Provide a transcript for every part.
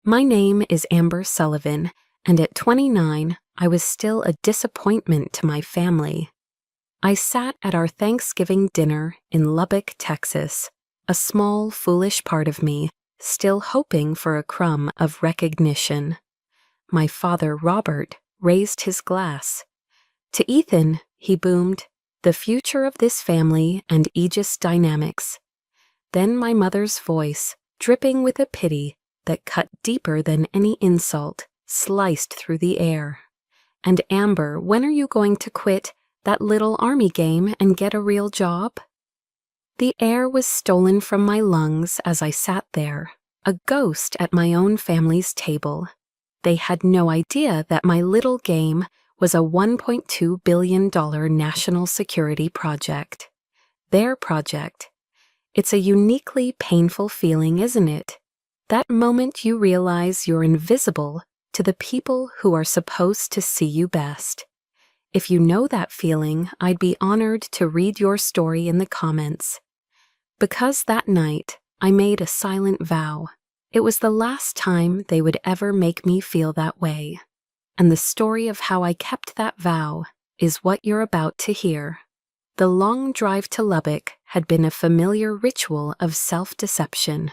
My name is Amber Sullivan, and at 29, I was still a disappointment to my family. I sat at our Thanksgiving dinner in Lubbock, Texas, a small, foolish part of me, still hoping for a crumb of recognition. My father, Robert, raised his glass. To Ethan, he boomed, "The future of this family and Aegis Dynamics." Then my mother's voice, dripping with a pity that cut deeper than any insult, sliced through the air. "And Amber, when are you going to quit that little army game and get a real job?" The air was stolen from my lungs as I sat there, a ghost at my own family's table. They had no idea that my little game was a $1.2 billion national security project. Their project. It's a uniquely painful feeling, isn't it? That moment you realize you're invisible to the people who are supposed to see you best. If you know that feeling, I'd be honored to read your story in the comments. Because that night, I made a silent vow. It was the last time they would ever make me feel that way. And the story of how I kept that vow is what you're about to hear. The long drive to Lubbock had been a familiar ritual of self-deception.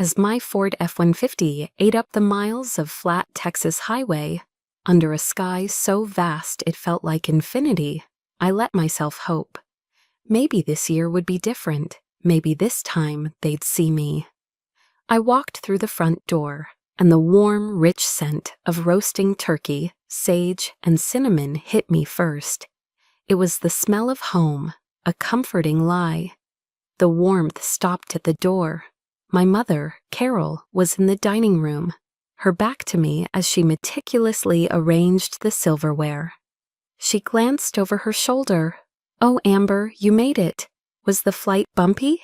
As my Ford F-150 ate up the miles of flat Texas highway, under a sky so vast it felt like infinity, I let myself hope. Maybe this year would be different. Maybe this time they'd see me. I walked through the front door, and the warm, rich scent of roasting turkey, sage, and cinnamon hit me first. It was the smell of home, a comforting lie. The warmth stopped at the door. My mother, Carol, was in the dining room, her back to me as she meticulously arranged the silverware. She glanced over her shoulder. "Oh, Amber, you made it. Was the flight bumpy?"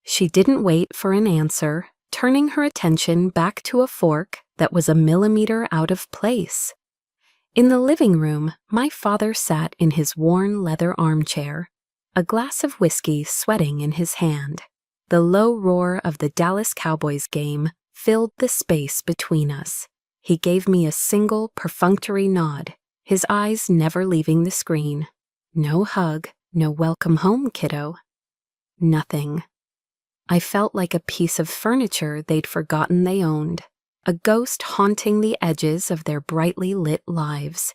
She didn't wait for an answer, turning her attention back to a fork that was a millimeter out of place. In the living room, my father sat in his worn leather armchair, a glass of whiskey sweating in his hand. The low roar of the Dallas Cowboys game filled the space between us. He gave me a single perfunctory nod, his eyes never leaving the screen. No hug, no welcome home, kiddo. Nothing. I felt like a piece of furniture they'd forgotten they owned, a ghost haunting the edges of their brightly lit lives.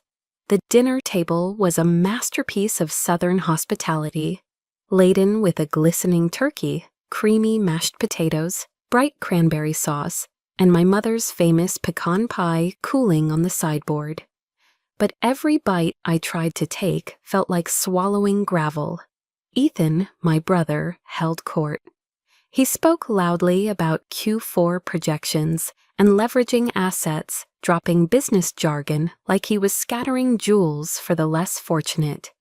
The dinner table was a masterpiece of Southern hospitality, laden with a glistening turkey, creamy mashed potatoes, bright cranberry sauce, and my mother's famous pecan pie cooling on the sideboard. But every bite I tried to take felt like swallowing gravel. Ethan, my brother, held court. He spoke loudly about Q4 projections and leveraging assets, dropping business jargon like he was scattering jewels for the less fortunate.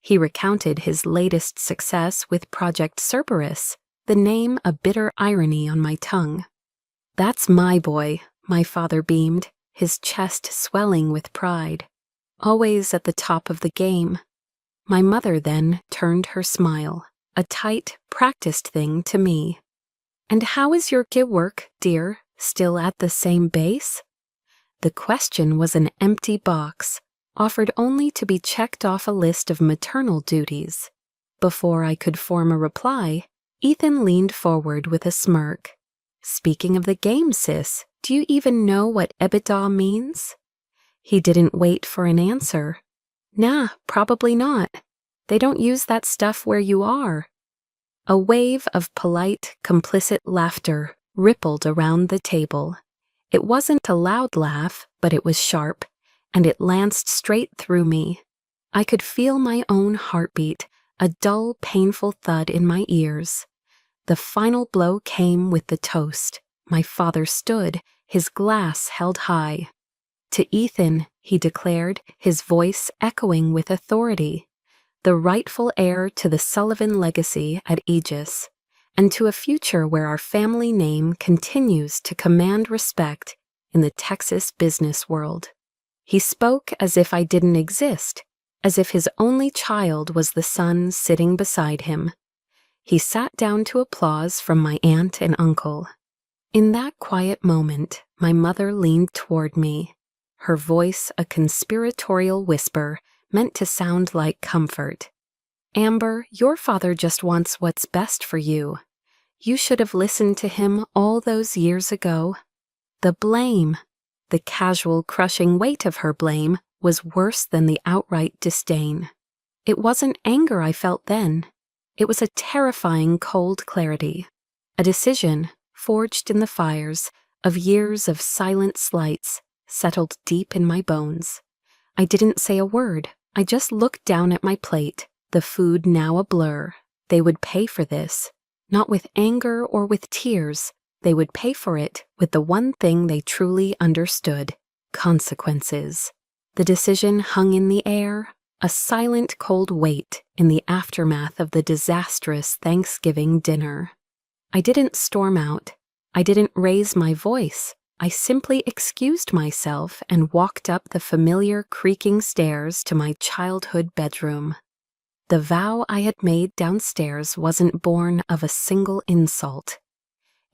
He recounted his latest success with Project Cerberus, the name a bitter irony on my tongue. "That's my boy," my father beamed, his chest swelling with pride. "Always at the top of the game." My mother then turned her smile, a tight, practiced thing to me. "And how is your gig work, dear? Still at the same base?" The question was an empty box, offered only to be checked off a list of maternal duties. Before I could form a reply, Ethan leaned forward with a smirk. "Speaking of the game, sis, do you even know what EBITDA means?" He didn't wait for an answer. "Nah, probably not. They don't use that stuff where you are." A wave of polite, complicit laughter rippled around the table. It wasn't a loud laugh, but it was sharp, and it lanced straight through me. I could feel my own heartbeat, a dull, painful thud in my ears. The final blow came with the toast. My father stood, his glass held high. "To Ethan," he declared, his voice echoing with authority, "the rightful heir to the Sullivan legacy at Aegis, and to a future where our family name continues to command respect in the Texas business world." He spoke as if I didn't exist, as if his only child was the son sitting beside him. He sat down to applause from my aunt and uncle. In that quiet moment, My mother leaned toward me, her voice a conspiratorial whisper meant to sound like comfort. "Amber, your father just wants what's best for you. You should have listened to him all those years ago." The blame, the casual crushing weight of her blame, was worse than the outright disdain. It wasn't anger I felt then. It was a terrifying cold clarity, a decision, forged in the fires of years of silent slights, settled deep in my bones. I didn't say a word. I just looked down at my plate, the food now a blur. They would pay for this, not with anger or with tears. They would pay for it with the one thing they truly understood: consequences. The decision hung in the air, a silent cold weight in the aftermath of the disastrous Thanksgiving dinner. I didn't storm out. I didn't raise my voice. I simply excused myself and walked up the familiar creaking stairs to my childhood bedroom. The vow I had made downstairs wasn't born of a single insult.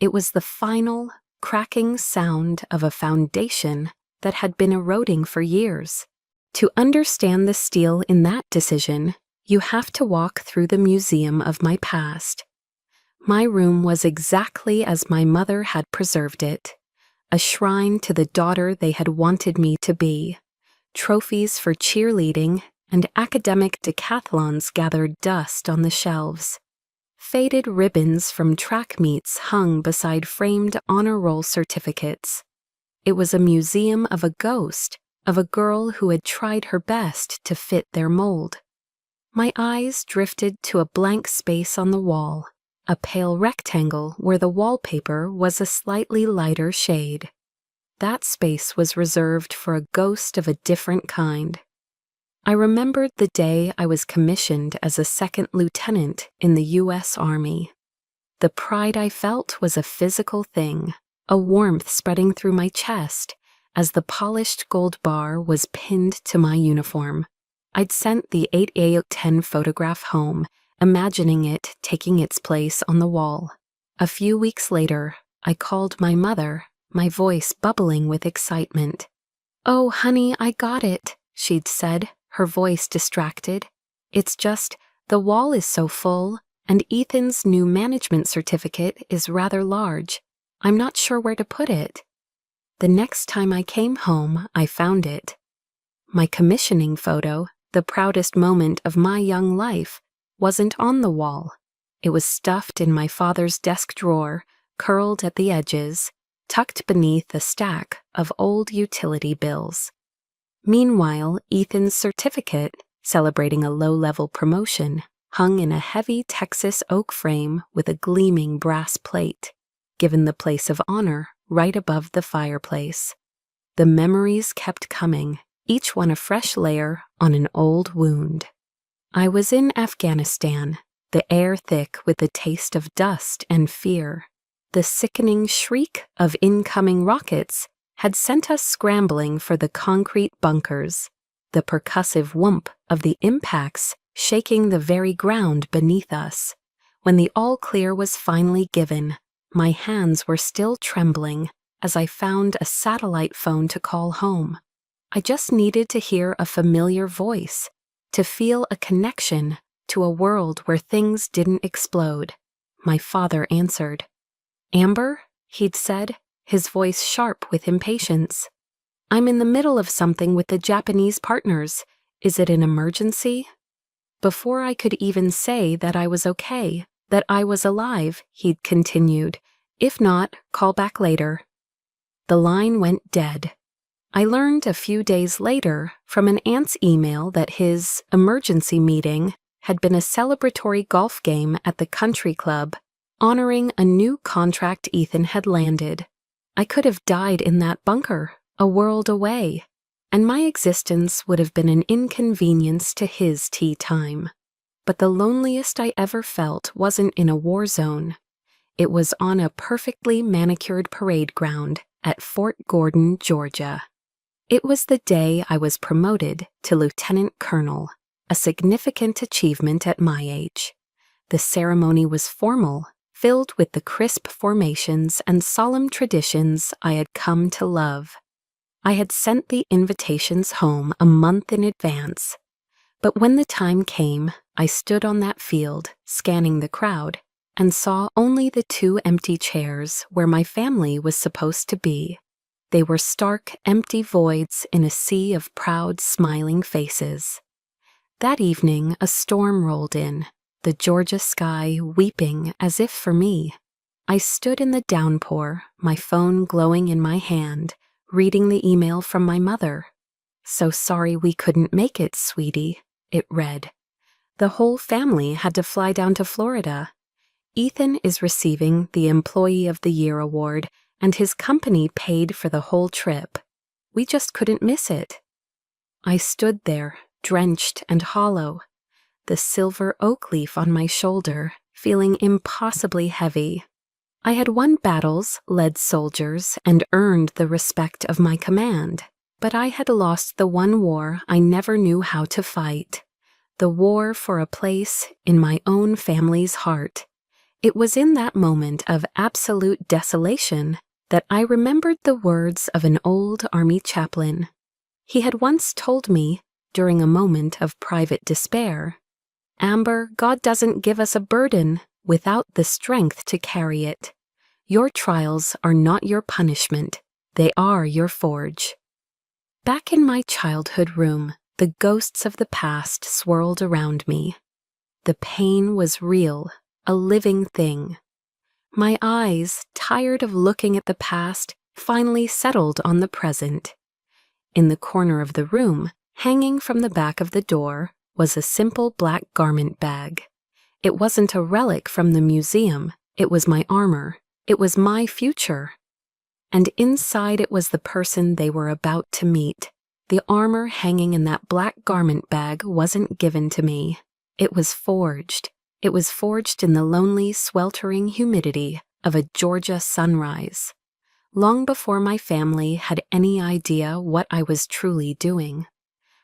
It was the final, cracking sound of a foundation that had been eroding for years. To understand the steel in that decision, you have to walk through the museum of my past. My room was exactly as my mother had preserved it, a shrine to the daughter they had wanted me to be. Trophies for cheerleading and academic decathlons gathered dust on the shelves. Faded ribbons from track meets hung beside framed honor roll certificates. It was a museum of a ghost, of a girl who had tried her best to fit their mold. My eyes drifted to a blank space on the wall, a pale rectangle where the wallpaper was a slightly lighter shade. That space was reserved for a ghost of a different kind. I remembered the day I was commissioned as a second lieutenant in the U.S. Army. The pride I felt was a physical thing, a warmth spreading through my chest as the polished gold bar was pinned to my uniform. I'd sent the 8/10 photograph home, imagining it taking its place on the wall. A few weeks later, I called my mother, my voice bubbling with excitement. "Oh, honey, I got it," she'd said, her voice distracted. "It's just, the wall is so full, and Ethan's new management certificate is rather large. I'm not sure where to put it." The next time I came home, I found it. My commissioning photo, the proudest moment of my young life, wasn't on the wall. It was stuffed in my father's desk drawer, curled at the edges, tucked beneath a stack of old utility bills. Meanwhile, Ethan's certificate, celebrating a low-level promotion, hung in a heavy Texas oak frame with a gleaming brass plate, given the place of honor right above the fireplace. The memories kept coming, each one a fresh layer on an old wound. I was in Afghanistan, the air thick with the taste of dust and fear. The sickening shriek of incoming rockets had sent us scrambling for the concrete bunkers, the percussive whoomp of the impacts shaking the very ground beneath us. When the all-clear was finally given, my hands were still trembling as I found a satellite phone to call home. I just needed to hear a familiar voice, to feel a connection to a world where things didn't explode. My father answered. "Amber?" he'd said, his voice sharp with impatience. "I'm in the middle of something with the Japanese partners. Is it an emergency?" Before I could even say that I was okay, that I was alive, he'd continued. "If not, call back later." The line went dead. I learned a few days later from an aunt's email that his emergency meeting had been a celebratory golf game at the country club, honoring a new contract Ethan had landed. I could have died in that bunker, a world away, and my existence would have been an inconvenience to his tea time. But the loneliest I ever felt wasn't in a war zone. It was on a perfectly manicured parade ground at Fort Gordon, Georgia. It was the day I was promoted to lieutenant colonel, a significant achievement at my age. The ceremony was formal, filled with the crisp formations and solemn traditions I had come to love. I had sent the invitations home a month in advance, but when the time came, I stood on that field, scanning the crowd, and saw only the 2 empty chairs where my family was supposed to be. They were stark, empty voids in a sea of proud, smiling faces. That evening, a storm rolled in, the Georgia sky weeping as if for me. I stood in the downpour, my phone glowing in my hand, reading the email from my mother. "So sorry we couldn't make it, sweetie," it read. "The whole family had to fly down to Florida. Ethan is receiving the Employee of the Year award, and his company paid for the whole trip. We just couldn't miss it." I stood there, drenched and hollow, the silver oak leaf on my shoulder, feeling impossibly heavy. I had won battles, led soldiers, and earned the respect of my command, but I had lost the one war I never knew how to fight, the war for a place in my own family's heart. It was in that moment of absolute desolation that I remembered the words of an old army chaplain. He had once told me, during a moment of private despair, "Amber, God doesn't give us a burden without the strength to carry it. Your trials are not your punishment, they are your forge." Back in my childhood room, the ghosts of the past swirled around me. The pain was real, a living thing. My eyes, tired of looking at the past, finally settled on the present. In the corner of the room, hanging from the back of the door, was a simple black garment bag. It wasn't a relic from the museum, it was my armor. It was my future. And inside it was the person they were about to meet. The armor hanging in that black garment bag wasn't given to me. It was forged. It was forged in the lonely, sweltering humidity of a Georgia sunrise, long before my family had any idea what I was truly doing.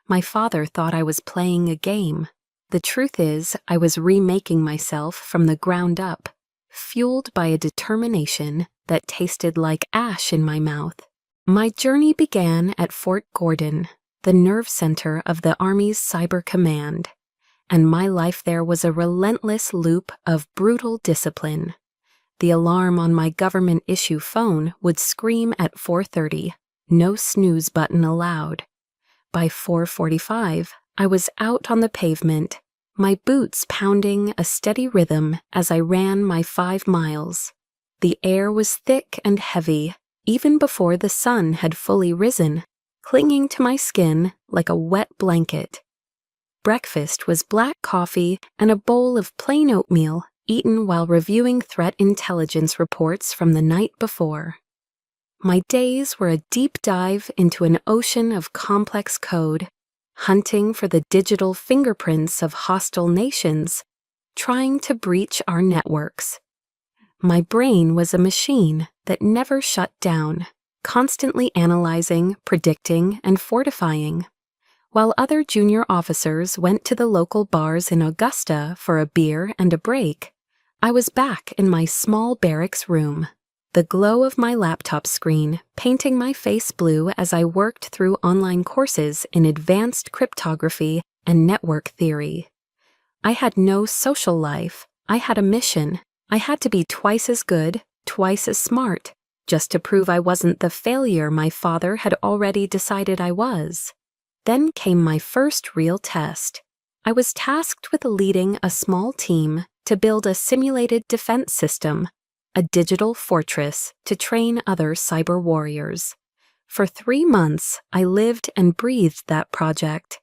My father thought I was playing a game. The truth is, I was remaking myself from the ground up, fueled by a determination that tasted like ash in my mouth. My journey began at Fort Gordon, the nerve center of the Army's Cyber Command, and my life there was a relentless loop of brutal discipline. The alarm on my government-issue phone would scream at 4:30, no snooze button allowed. By 4:45, I was out on the pavement, my boots pounding a steady rhythm as I ran my 5 miles. The air was thick and heavy, even before the sun had fully risen, clinging to my skin like a wet blanket. Breakfast was black coffee and a bowl of plain oatmeal eaten while reviewing threat intelligence reports from the night before. My days were a deep dive into an ocean of complex code, hunting for the digital fingerprints of hostile nations, trying to breach our networks. My brain was a machine that never shut down, constantly analyzing, predicting, and fortifying. While other junior officers went to the local bars in Augusta for a beer and a break, I was back in my small barracks room, the glow of my laptop screen painting my face blue as I worked through online courses in advanced cryptography and network theory. I had no social life. I had a mission. I had to be twice as good, twice as smart, just to prove I wasn't the failure my father had already decided I was. Then came my first real test. I was tasked with leading a small team to build a simulated defense system, a digital fortress to train other cyber warriors. For 3 months, I lived and breathed that project.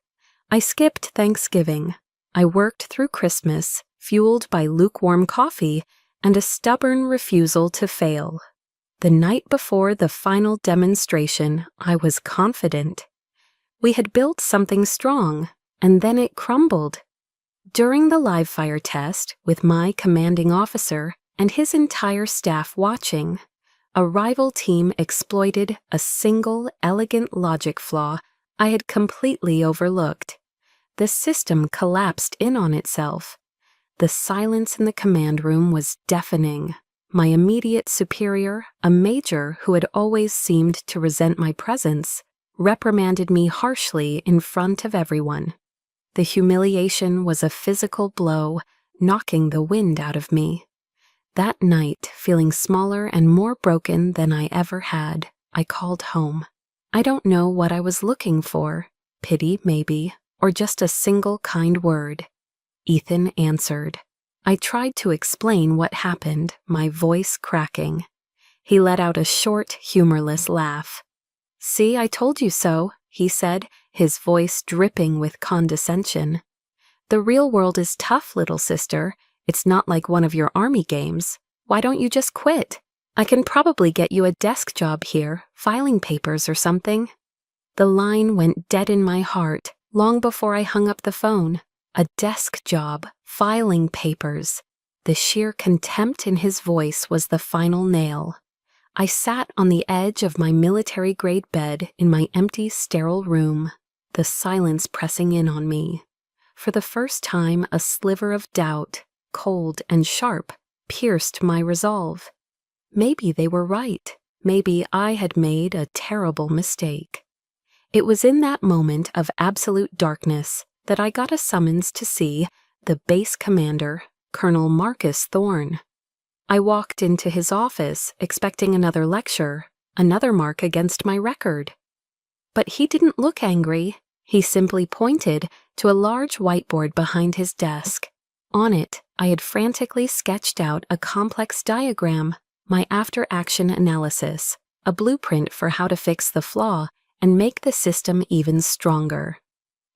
I skipped Thanksgiving. I worked through Christmas, fueled by lukewarm coffee and a stubborn refusal to fail. The night before the final demonstration, I was confident. We had built something strong, and then it crumbled. During the live fire test, with my commanding officer and his entire staff watching, a rival team exploited a single elegant logic flaw I had completely overlooked. The system collapsed in on itself. The silence in the command room was deafening. My immediate superior, a major who had always seemed to resent my presence, reprimanded me harshly in front of everyone. The humiliation was a physical blow, knocking the wind out of me. That night, feeling smaller and more broken than I ever had, I called home. I don't know what I was looking for, pity maybe, or just a single kind word. Ethan answered. I tried to explain what happened, my voice cracking. He let out a short, humorless laugh. "See, I told you so," he said, his voice dripping with condescension. "The real world is tough, little sister. It's not like one of your army games. Why don't you just quit? I can probably get you a desk job here, filing papers or something." The line went dead in my heart long before I hung up the phone. A desk job, filing papers. The sheer contempt in his voice was the final nail. I sat on the edge of my military-grade bed in my empty, sterile room, the silence pressing in on me. For the first time, a sliver of doubt, cold and sharp, pierced my resolve. Maybe they were right. Maybe I had made a terrible mistake. It was in that moment of absolute darkness that I got a summons to see the base commander, Colonel Marcus Thorne. I walked into his office expecting another lecture, another mark against my record. But he didn't look angry. He simply pointed to a large whiteboard behind his desk. On it, I had frantically sketched out a complex diagram, my after-action analysis, a blueprint for how to fix the flaw and make the system even stronger.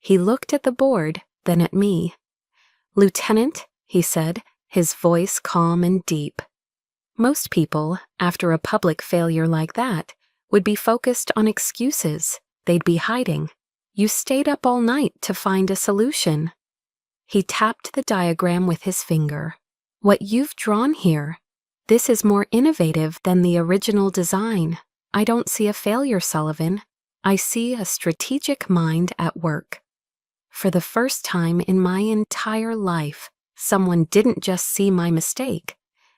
He looked at the board, then at me. "Lieutenant," he said, his voice calm and deep. Most people, after a public failure like that, would be focused on excuses. They'd be hiding. You stayed up all night to find a solution. He tapped the diagram with his finger. "What you've drawn here, this is more innovative than the original design. I don't see a failure, Sullivan. I see a strategic mind at work." For the first time in my entire life, someone didn't just see my mistake.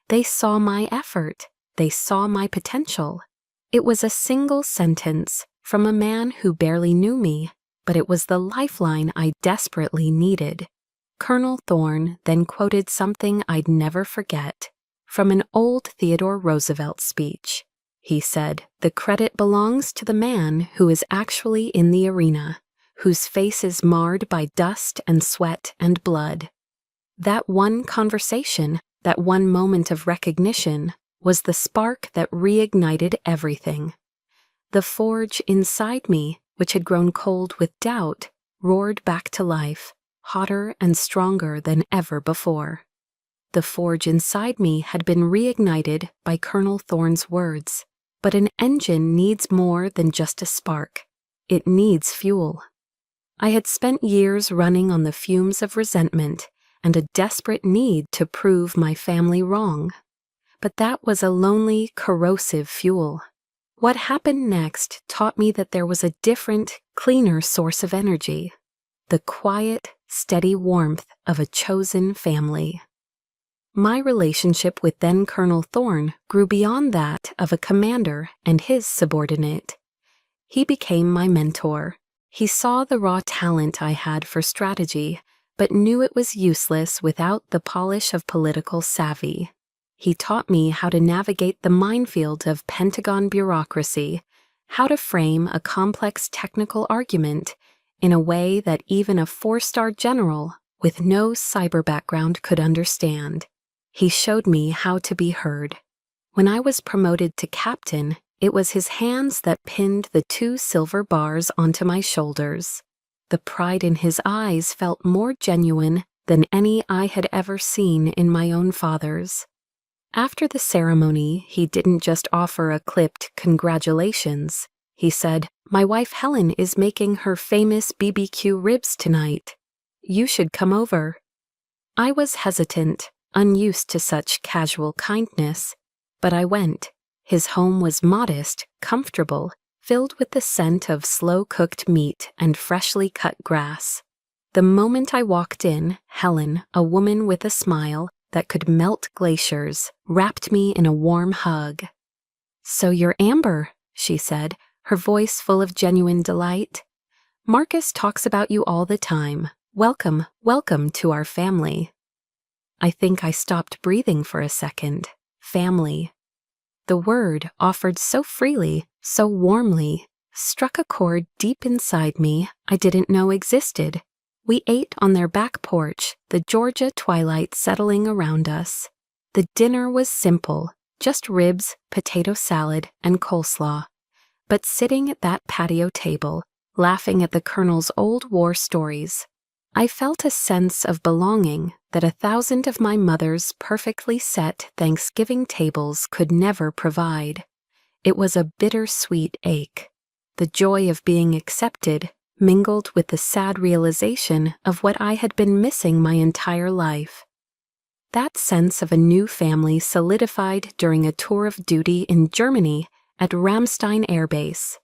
They saw my effort. They saw my potential. It was a single sentence from a man who barely knew me, but it was the lifeline I desperately needed. Colonel Thorne then quoted something I'd never forget, from an old Theodore Roosevelt speech. He said, "The credit belongs to the man who is actually in the arena, whose face is marred by dust and sweat and blood." That one conversation, that one moment of recognition, was the spark that reignited everything. The forge inside me, which had grown cold with doubt, roared back to life, hotter and stronger than ever before. The forge inside me had been reignited by Colonel Thorne's words. But an engine needs more than just a spark. It needs fuel. I had spent years running on the fumes of resentment and a desperate need to prove my family wrong. But that was a lonely, corrosive fuel. What happened next taught me that there was a different, cleaner source of energy. The quiet, steady warmth of a chosen family. My relationship with then Colonel Thorne grew beyond that of a commander and his subordinate. He became my mentor. He saw the raw talent I had for strategy, but knew it was useless without the polish of political savvy. He taught me how to navigate the minefield of Pentagon bureaucracy, how to frame a complex technical argument in a way that even a four-star general with no cyber background could understand. He showed me how to be heard. When I was promoted to captain, it was his hands that pinned the 2 silver bars onto my shoulders. The pride in his eyes felt more genuine than any I had ever seen in my own father's. After the ceremony, he didn't just offer a clipped "congratulations." He said, "My wife Helen is making her famous BBQ ribs tonight. You should come over." I was hesitant, unused to such casual kindness, but I went. His home was modest, comfortable, filled with the scent of slow-cooked meat and freshly cut grass. The moment I walked in, Helen, a woman with a smile that could melt glaciers, wrapped me in a warm hug. "So you're Amber," she said, her voice full of genuine delight. "Marcus talks about you all the time. Welcome, welcome to our family." I think I stopped breathing for a second. Family. The word, offered so freely, so warmly, struck a chord deep inside me I didn't know existed. We ate on their back porch, the Georgia twilight settling around us. The dinner was simple, just ribs, potato salad, and coleslaw. But sitting at that patio table, laughing at the Colonel's old war stories, I felt a sense of belonging that 1,000 of my mother's perfectly set Thanksgiving tables could never provide. It was a bittersweet ache. The joy of being accepted mingled with the sad realization of what I had been missing my entire life. That sense of a new family solidified during a tour of duty in Germany at Ramstein Air Base.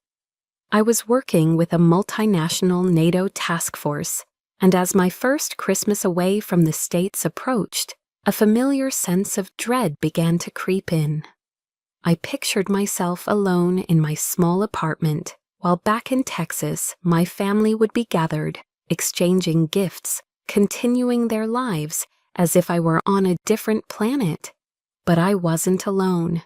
I was working with a multinational NATO task force, and as my first Christmas away from the States approached, a familiar sense of dread began to creep in. I pictured myself alone in my small apartment, while back in Texas, my family would be gathered, exchanging gifts, continuing their lives as if I were on a different planet. But I wasn't alone.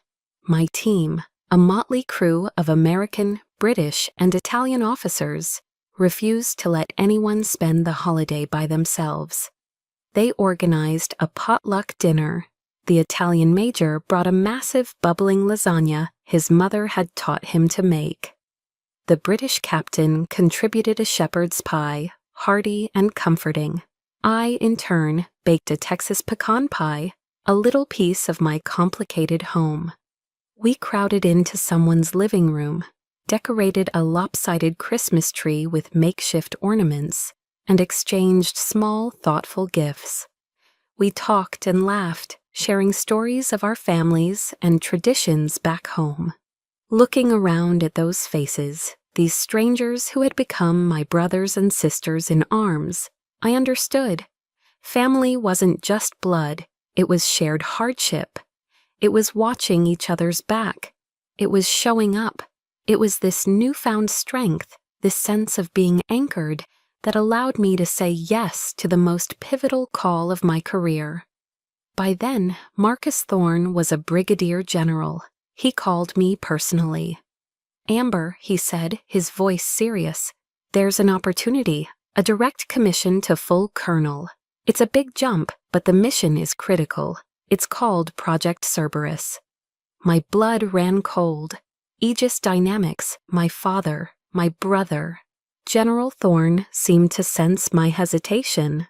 My team, a motley crew of American, British, and Italian officers, refused to let anyone spend the holiday by themselves. They organized a potluck dinner. The Italian major brought a massive bubbling lasagna his mother had taught him to make. The British captain contributed a shepherd's pie, hearty and comforting. I, in turn, baked a Texas pecan pie, a little piece of my complicated home. We crowded into someone's living room, decorated a lopsided Christmas tree with makeshift ornaments, and exchanged small, thoughtful gifts. We talked and laughed, sharing stories of our families and traditions back home. Looking around at those faces, these strangers who had become my brothers and sisters in arms, I understood. Family wasn't just blood, it was shared hardship. It was watching each other's back. It was showing up. It was this newfound strength, this sense of being anchored, that allowed me to say yes to the most pivotal call of my career. By then, Marcus Thorne was a brigadier general. He called me personally. "Amber," he said, his voice serious, "there's an opportunity, a direct commission to full colonel. It's a big jump, but the mission is critical. It's called Project Cerberus." My blood ran cold. Aegis Dynamics, my father, my brother. General Thorne seemed to sense my hesitation.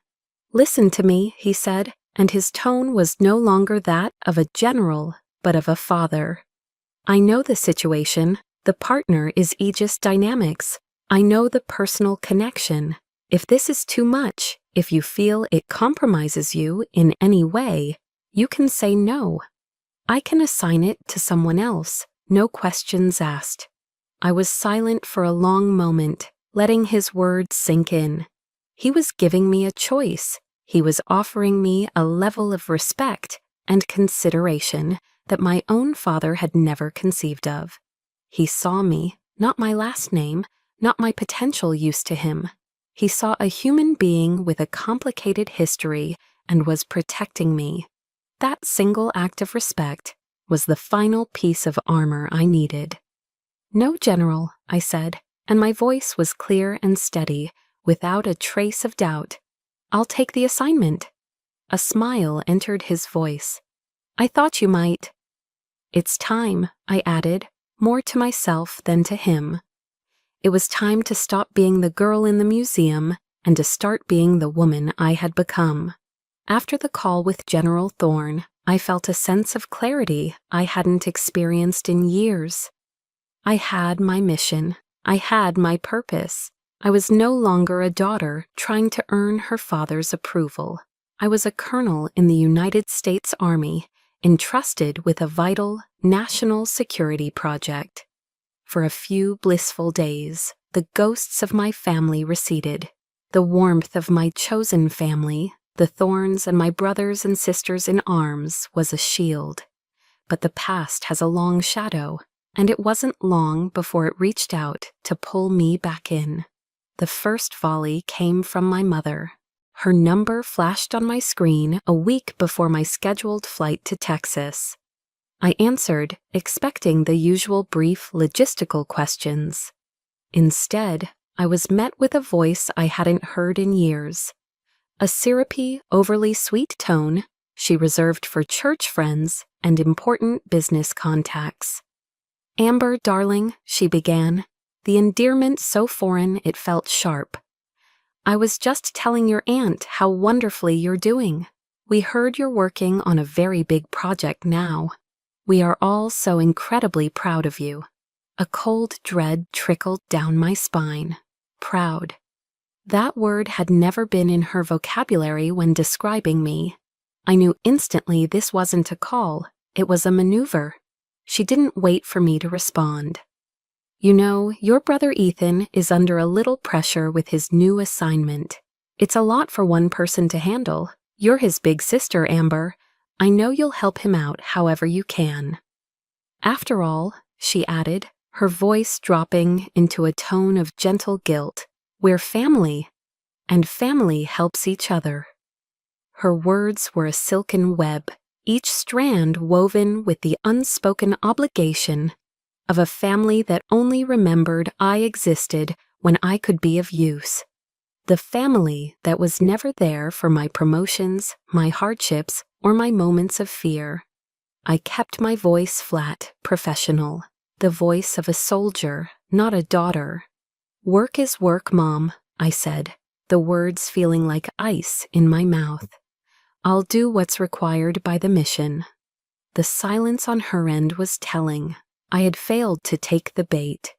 "Listen to me," he said, and his tone was no longer that of a general, but of a father. "I know the situation. The partner is Aegis Dynamics. I know the personal connection. If this is too much, if you feel it compromises you in any way, you can say no. I can assign it to someone else, no questions asked." I was silent for a long moment, letting his words sink in. He was giving me a choice. He was offering me a level of respect and consideration that my own father had never conceived of. He saw me, not my last name, not my potential use to him. He saw a human being with a complicated history and was protecting me. That single act of respect was the final piece of armor I needed. "No, General," I said, and my voice was clear and steady, without a trace of doubt. "I'll take the assignment." A smile entered his voice. "I thought you might." "It's time," I added, more to myself than to him. It was time to stop being the girl in the museum and to start being the woman I had become. After the call with General Thorne, I felt a sense of clarity I hadn't experienced in years. I had my mission. I had my purpose. I was no longer a daughter trying to earn her father's approval. I was a colonel in the United States Army, entrusted with a vital national security project. For a few blissful days, the ghosts of my family receded. The warmth of my chosen family, the thorns and my brothers and sisters in arms, was a shield. But the past has a long shadow, and it wasn't long before it reached out to pull me back in. The first volley came from my mother. Her number flashed on my screen a week before my scheduled flight to Texas. I answered, expecting the usual brief logistical questions. Instead, I was met with a voice I hadn't heard in years. A syrupy, overly sweet tone she reserved for church friends and important business contacts. "Amber, darling," she began, the endearment so foreign it felt sharp. "I was just telling your aunt how wonderfully you're doing. We heard you're working on a very big project now. We are all so incredibly proud of you." A cold dread trickled down my spine. Proud. That word had never been in her vocabulary when describing me. I knew instantly this wasn't a call, it was a maneuver. She didn't wait for me to respond. "You know, your brother Ethan is under a little pressure with his new assignment. It's a lot for one person to handle. You're his big sister, Amber. I know you'll help him out however you can." "After all," she added, her voice dropping into a tone of gentle guilt, "we're family, and family helps each other." Her words were a silken web, each strand woven with the unspoken obligation of a family that only remembered I existed when I could be of use. The family that was never there for my promotions, my hardships, or my moments of fear. I kept my voice flat, professional, the voice of a soldier, not a daughter. "Work is work, Mom," I said, the words feeling like ice in my mouth. "I'll do what's required by the mission." The silence on her end was telling. I had failed to take the bait.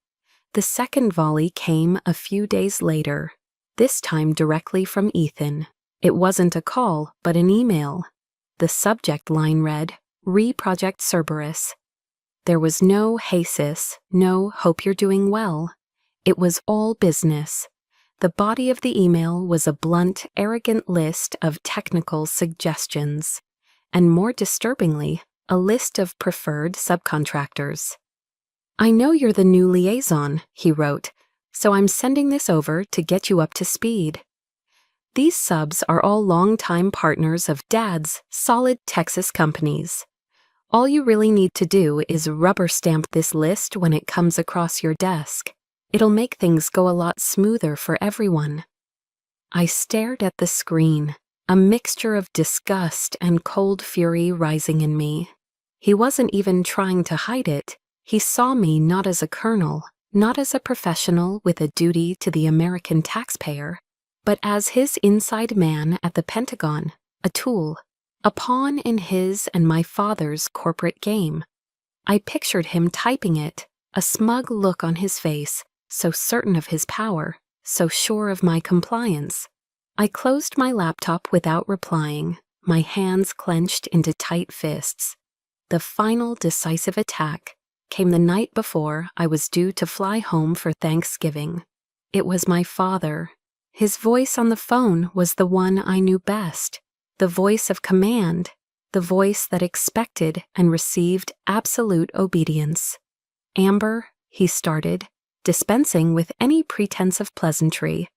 The second volley came a few days later, this time directly from Ethan. It wasn't a call, but an email. The subject line read, "Re-Project Cerberus." There was no "Hey sis," no "Hope you're doing well." It was all business. The body of the email was a blunt, arrogant list of technical suggestions, and more disturbingly, a list of preferred subcontractors. "I know you're the new liaison," he wrote, "so I'm sending this over to get you up to speed. These subs are all longtime partners of Dad's solid Texas companies. All you really need to do is rubber stamp this list when it comes across your desk. It'll make things go a lot smoother for everyone." I stared at the screen, a mixture of disgust and cold fury rising in me. He wasn't even trying to hide it. He saw me not as a colonel, not as a professional with a duty to the American taxpayer, but as his inside man at the Pentagon, a tool, a pawn in his and my father's corporate game. I pictured him typing it, a smug look on his face, so certain of his power, so sure of my compliance. I closed my laptop without replying, my hands clenched into tight fists. The final decisive attack came the night before I was due to fly home for Thanksgiving. It was my father. His voice on the phone was the one I knew best, the voice of command, the voice that expected and received absolute obedience. "Amber," he started, dispensing with any pretense of pleasantry,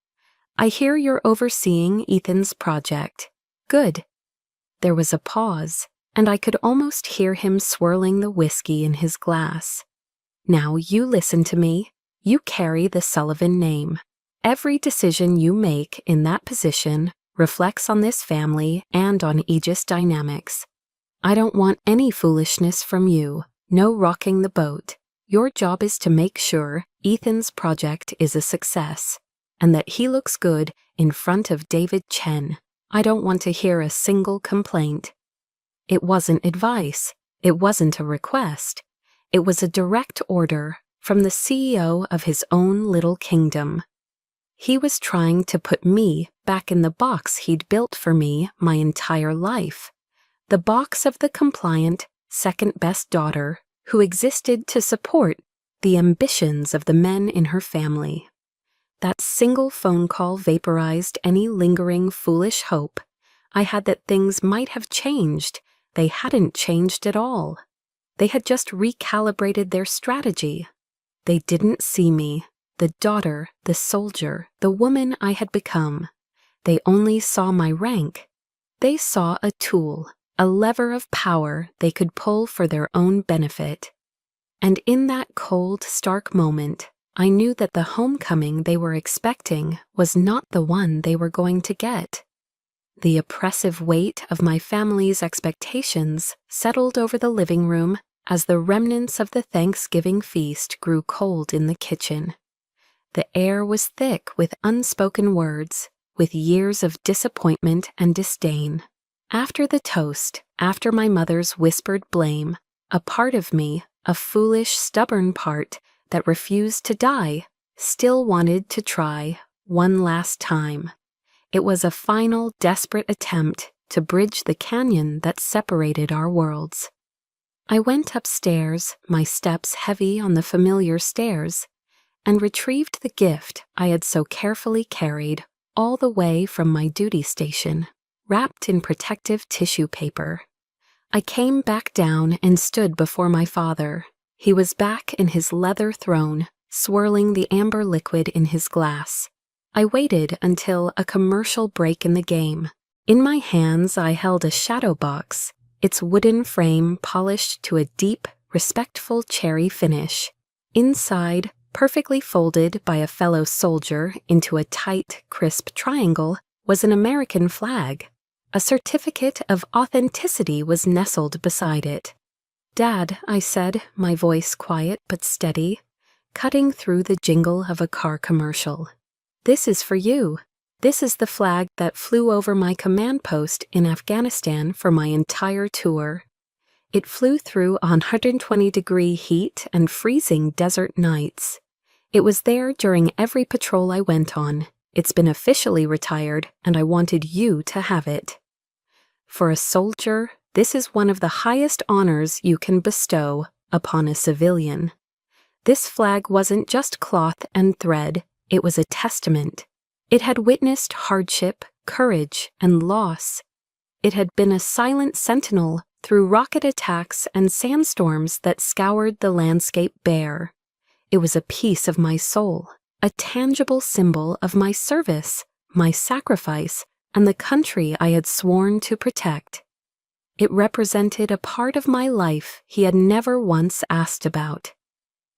"I hear you're overseeing Ethan's project. Good." There was a pause, and I could almost hear him swirling the whiskey in his glass. "Now you listen to me. You carry the Sullivan name. Every decision you make in that position reflects on this family and on Aegis Dynamics. I don't want any foolishness from you, no rocking the boat. Your job is to make sure Ethan's project is a success, and that he looks good in front of David Chen. I don't want to hear a single complaint." It wasn't advice. It wasn't a request. It was a direct order from the CEO of his own little kingdom. He was trying to put me back in the box he'd built for me my entire life, the box of the compliant, second-best daughter who existed to support the ambitions of the men in her family. That single phone call vaporized any lingering foolish hope I had that things might have changed. They hadn't changed at all. They had just recalibrated their strategy. They didn't see me, the daughter, the soldier, the woman I had become. They only saw my rank. They saw a tool, a lever of power they could pull for their own benefit. And in that cold, stark moment, I knew that the homecoming they were expecting was not the one they were going to get. The oppressive weight of my family's expectations settled over the living room as the remnants of the Thanksgiving feast grew cold in the kitchen. The air was thick with unspoken words, with years of disappointment and disdain. After the toast, after my mother's whispered blame, a part of me, a foolish, stubborn part that refused to die, still wanted to try one last time. It was a final, desperate attempt to bridge the canyon that separated our worlds. I went upstairs, my steps heavy on the familiar stairs, and retrieved the gift I had so carefully carried all the way from my duty station, wrapped in protective tissue paper. I came back down and stood before my father. He was back in his leather throne, swirling the amber liquid in his glass. I waited until a commercial break in the game. In my hands I held a shadow box, its wooden frame polished to a deep, respectful cherry finish. Inside, perfectly folded by a fellow soldier into a tight, crisp triangle, was an American flag. A certificate of authenticity was nestled beside it. "Dad," I said, my voice quiet but steady, cutting through the jingle of a car commercial. "This is for you. This is the flag that flew over my command post in Afghanistan for my entire tour. It flew through 120-degree heat and freezing desert nights. It was there during every patrol I went on. It's been officially retired, and I wanted you to have it. For a soldier, this is one of the highest honors you can bestow upon a civilian. This flag wasn't just cloth and thread, it was a testament. It had witnessed hardship, courage, and loss. It had been a silent sentinel through rocket attacks and sandstorms that scoured the landscape bare. It was a piece of my soul, a tangible symbol of my service, my sacrifice, and the country I had sworn to protect. It represented a part of my life he had never once asked about.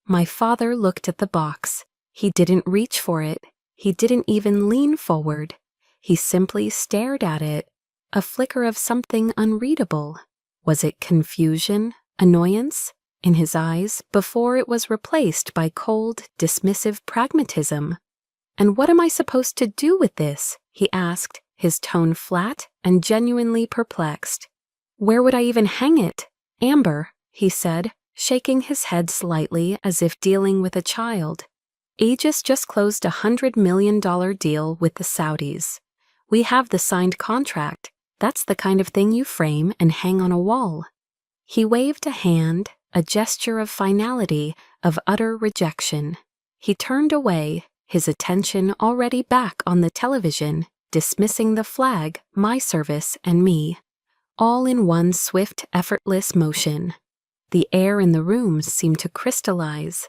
My father looked at the box. He didn't reach for it. He didn't even lean forward. He simply stared at it, a flicker of something unreadable. Was it confusion, annoyance, in his eyes before it was replaced by cold, dismissive pragmatism? "And what am I supposed to do with this?" he asked, his tone flat and genuinely perplexed. "Where would I even hang it?" "Amber," he said, shaking his head slightly as if dealing with a child. "Aegis just closed a $100 million deal with the Saudis. We have the signed contract. That's the kind of thing you frame and hang on a wall." He waved a hand, a gesture of finality, of utter rejection. He turned away, his attention already back on the television, dismissing the flag, my service, and me, all in one swift, effortless motion. The air in the room seemed to crystallize.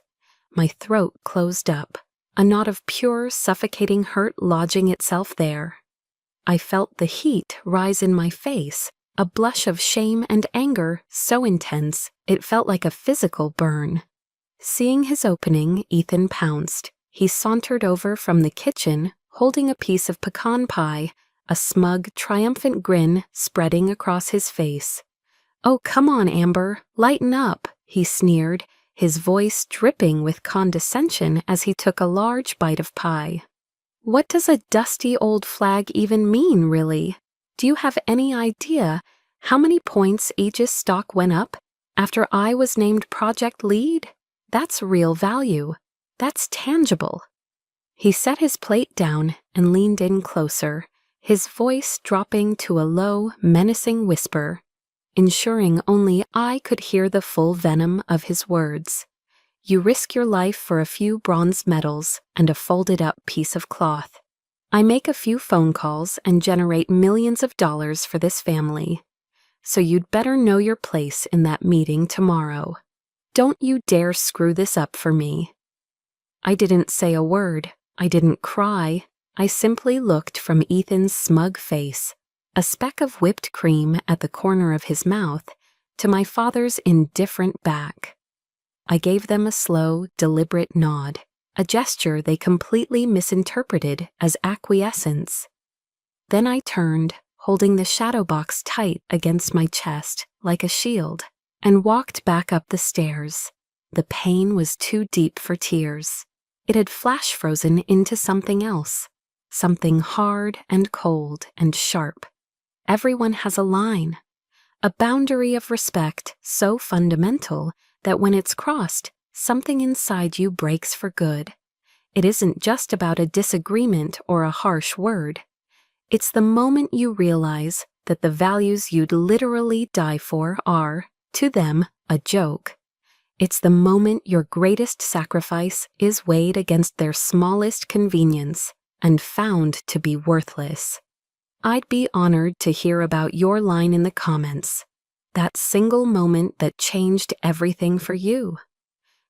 My throat closed up, a knot of pure, suffocating hurt lodging itself there. I felt the heat rise in my face, a blush of shame and anger so intense it felt like a physical burn. Seeing his opening, Ethan pounced. He sauntered over from the kitchen, holding a piece of pecan pie, a smug, triumphant grin spreading across his face. "Oh, come on, Amber, lighten up," he sneered, his voice dripping with condescension as he took a large bite of pie. "What does a dusty old flag even mean, really? Do you have any idea how many points Aegis stock went up after I was named project lead? That's real value. That's tangible." He set his plate down and leaned in closer, his voice dropping to a low, menacing whisper, ensuring only I could hear the full venom of his words. You risk your life for a few bronze medals and a folded-up piece of cloth. I make a few phone calls and generate millions of dollars for this family. So you'd better know your place in that meeting tomorrow. Don't you dare screw this up for me." I didn't say a word. I didn't cry. I simply looked from Ethan's smug face, a speck of whipped cream at the corner of his mouth, to my father's indifferent back. I gave them a slow, deliberate nod, a gesture they completely misinterpreted as acquiescence. Then I turned, holding the shadow box tight against my chest like a shield, and walked back up the stairs. The pain was too deep for tears. It had flash frozen into something else, something hard and cold and sharp. Everyone has a line, a boundary of respect so fundamental that when it's crossed, something inside you breaks for good. It isn't just about a disagreement or a harsh word. It's the moment you realize that the values you'd literally die for are, to them, a joke. It's the moment your greatest sacrifice is weighed against their smallest convenience and found to be worthless. I'd be honored to hear about your line in the comments, that single moment that changed everything for you.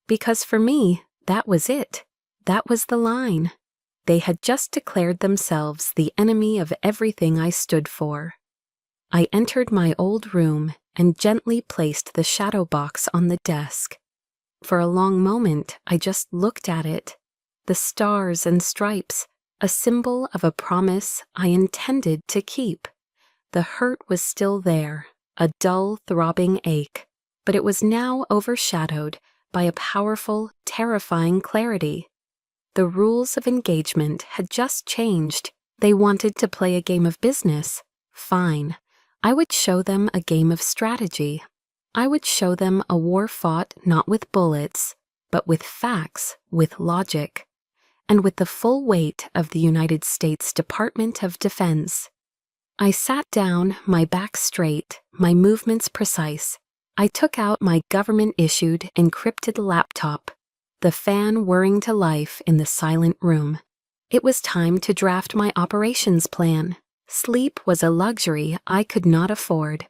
Because for me, that was it. That was the line. They had just declared themselves the enemy of everything I stood for. I entered my old room and gently placed the shadow box on the desk. For a long moment, I just looked at it. The stars and stripes, a symbol of a promise I intended to keep. The hurt was still there, a dull, throbbing ache, but it was now overshadowed by a powerful, terrifying clarity. The rules of engagement had just changed. They wanted to play a game of business. Fine. I would show them a game of strategy. I would show them a war fought not with bullets, but with facts, with logic, and with the full weight of the United States Department of Defense. I sat down, my back straight, my movements precise. I took out my government-issued, encrypted laptop, the fan whirring to life in the silent room. It was time to draft my operations plan. Sleep was a luxury I could not afford.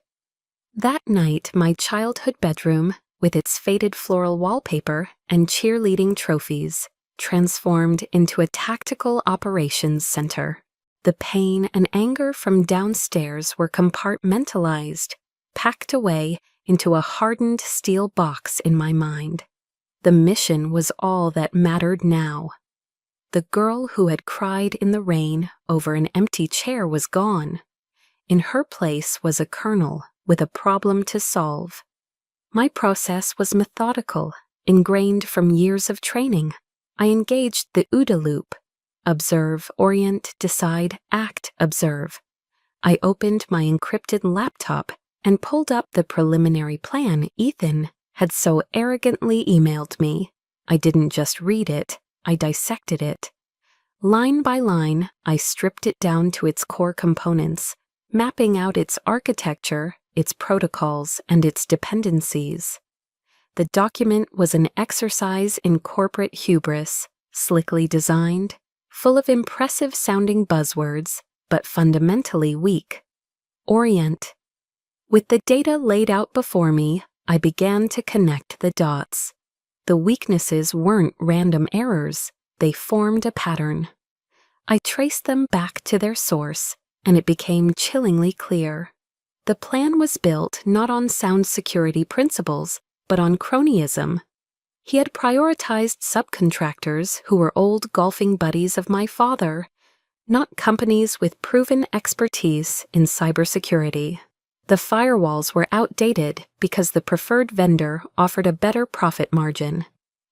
That night, my childhood bedroom, with its faded floral wallpaper and cheerleading trophies, transformed into a tactical operations center. The pain and anger from downstairs were compartmentalized, packed away into a hardened steel box in my mind. The mission was all that mattered now. The girl who had cried in the rain over an empty chair was gone. In her place was a colonel with a problem to solve. My process was methodical, ingrained from years of training. I engaged the OODA loop: observe, orient, decide, act, observe. I opened my encrypted laptop and pulled up the preliminary plan Ethan had so arrogantly emailed me. I didn't just read it, I dissected it. Line by line, I stripped it down to its core components, mapping out its architecture, its protocols, and its dependencies. The document was an exercise in corporate hubris, slickly designed, full of impressive-sounding buzzwords, but fundamentally weak. Orient. With the data laid out before me, I began to connect the dots. The weaknesses weren't random errors, they formed a pattern. I traced them back to their source, and it became chillingly clear. The plan was built not on sound security principles, but on cronyism. He had prioritized subcontractors who were old golfing buddies of my father, not companies with proven expertise in cybersecurity. The firewalls were outdated because the preferred vendor offered a better profit margin.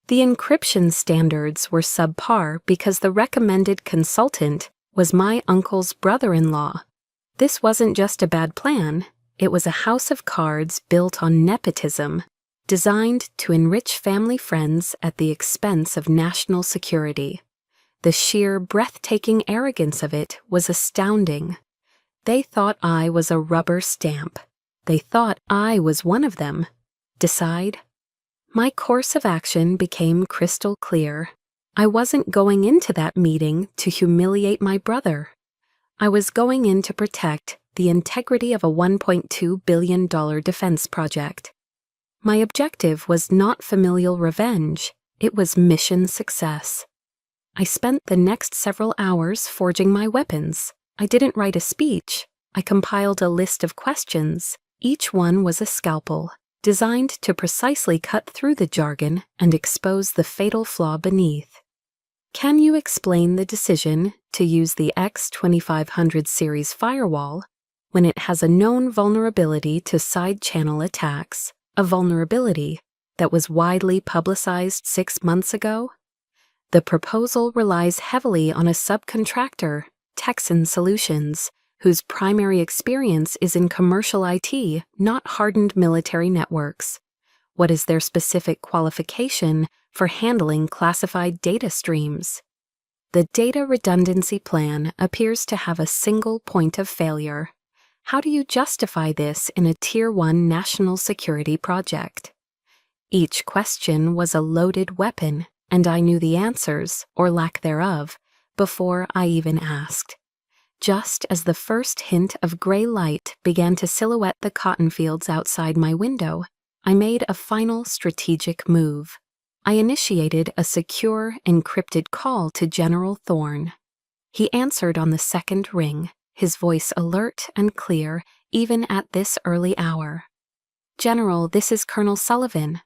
The encryption standards were subpar because the recommended consultant was my uncle's brother-in-law. This wasn't just a bad plan, it was a house of cards built on nepotism, designed to enrich family friends at the expense of national security. The sheer, breathtaking arrogance of it was astounding. They thought I was a rubber stamp. They thought I was one of them. Decide? My course of action became crystal clear. I wasn't going into that meeting to humiliate my brother. I was going in to protect the integrity of a $1.2 billion defense project. My objective was not familial revenge, it was mission success. I spent the next several hours forging my weapons. I didn't write a speech. I compiled a list of questions. Each one was a scalpel, designed to precisely cut through the jargon and expose the fatal flaw beneath. Can you explain the decision to use the X2500 series firewall when it has a known vulnerability to side-channel attacks, a vulnerability that was widely publicized 6 months ago? The proposal relies heavily on a subcontractor, Texan Solutions, whose primary experience is in commercial IT, not hardened military networks. What is their specific qualification for handling classified data streams? The data redundancy plan appears to have a single point of failure. How do you justify this in a Tier 1 national security project? Each question was a loaded weapon, and I knew the answers, or lack thereof, before I even asked. Just as the first hint of gray light began to silhouette the cotton fields outside my window, I made a final strategic move. I initiated a secure, encrypted call to General Thorne. He answered on the second ring, his voice alert and clear, even at this early hour. "General, this is Colonel Sullivan."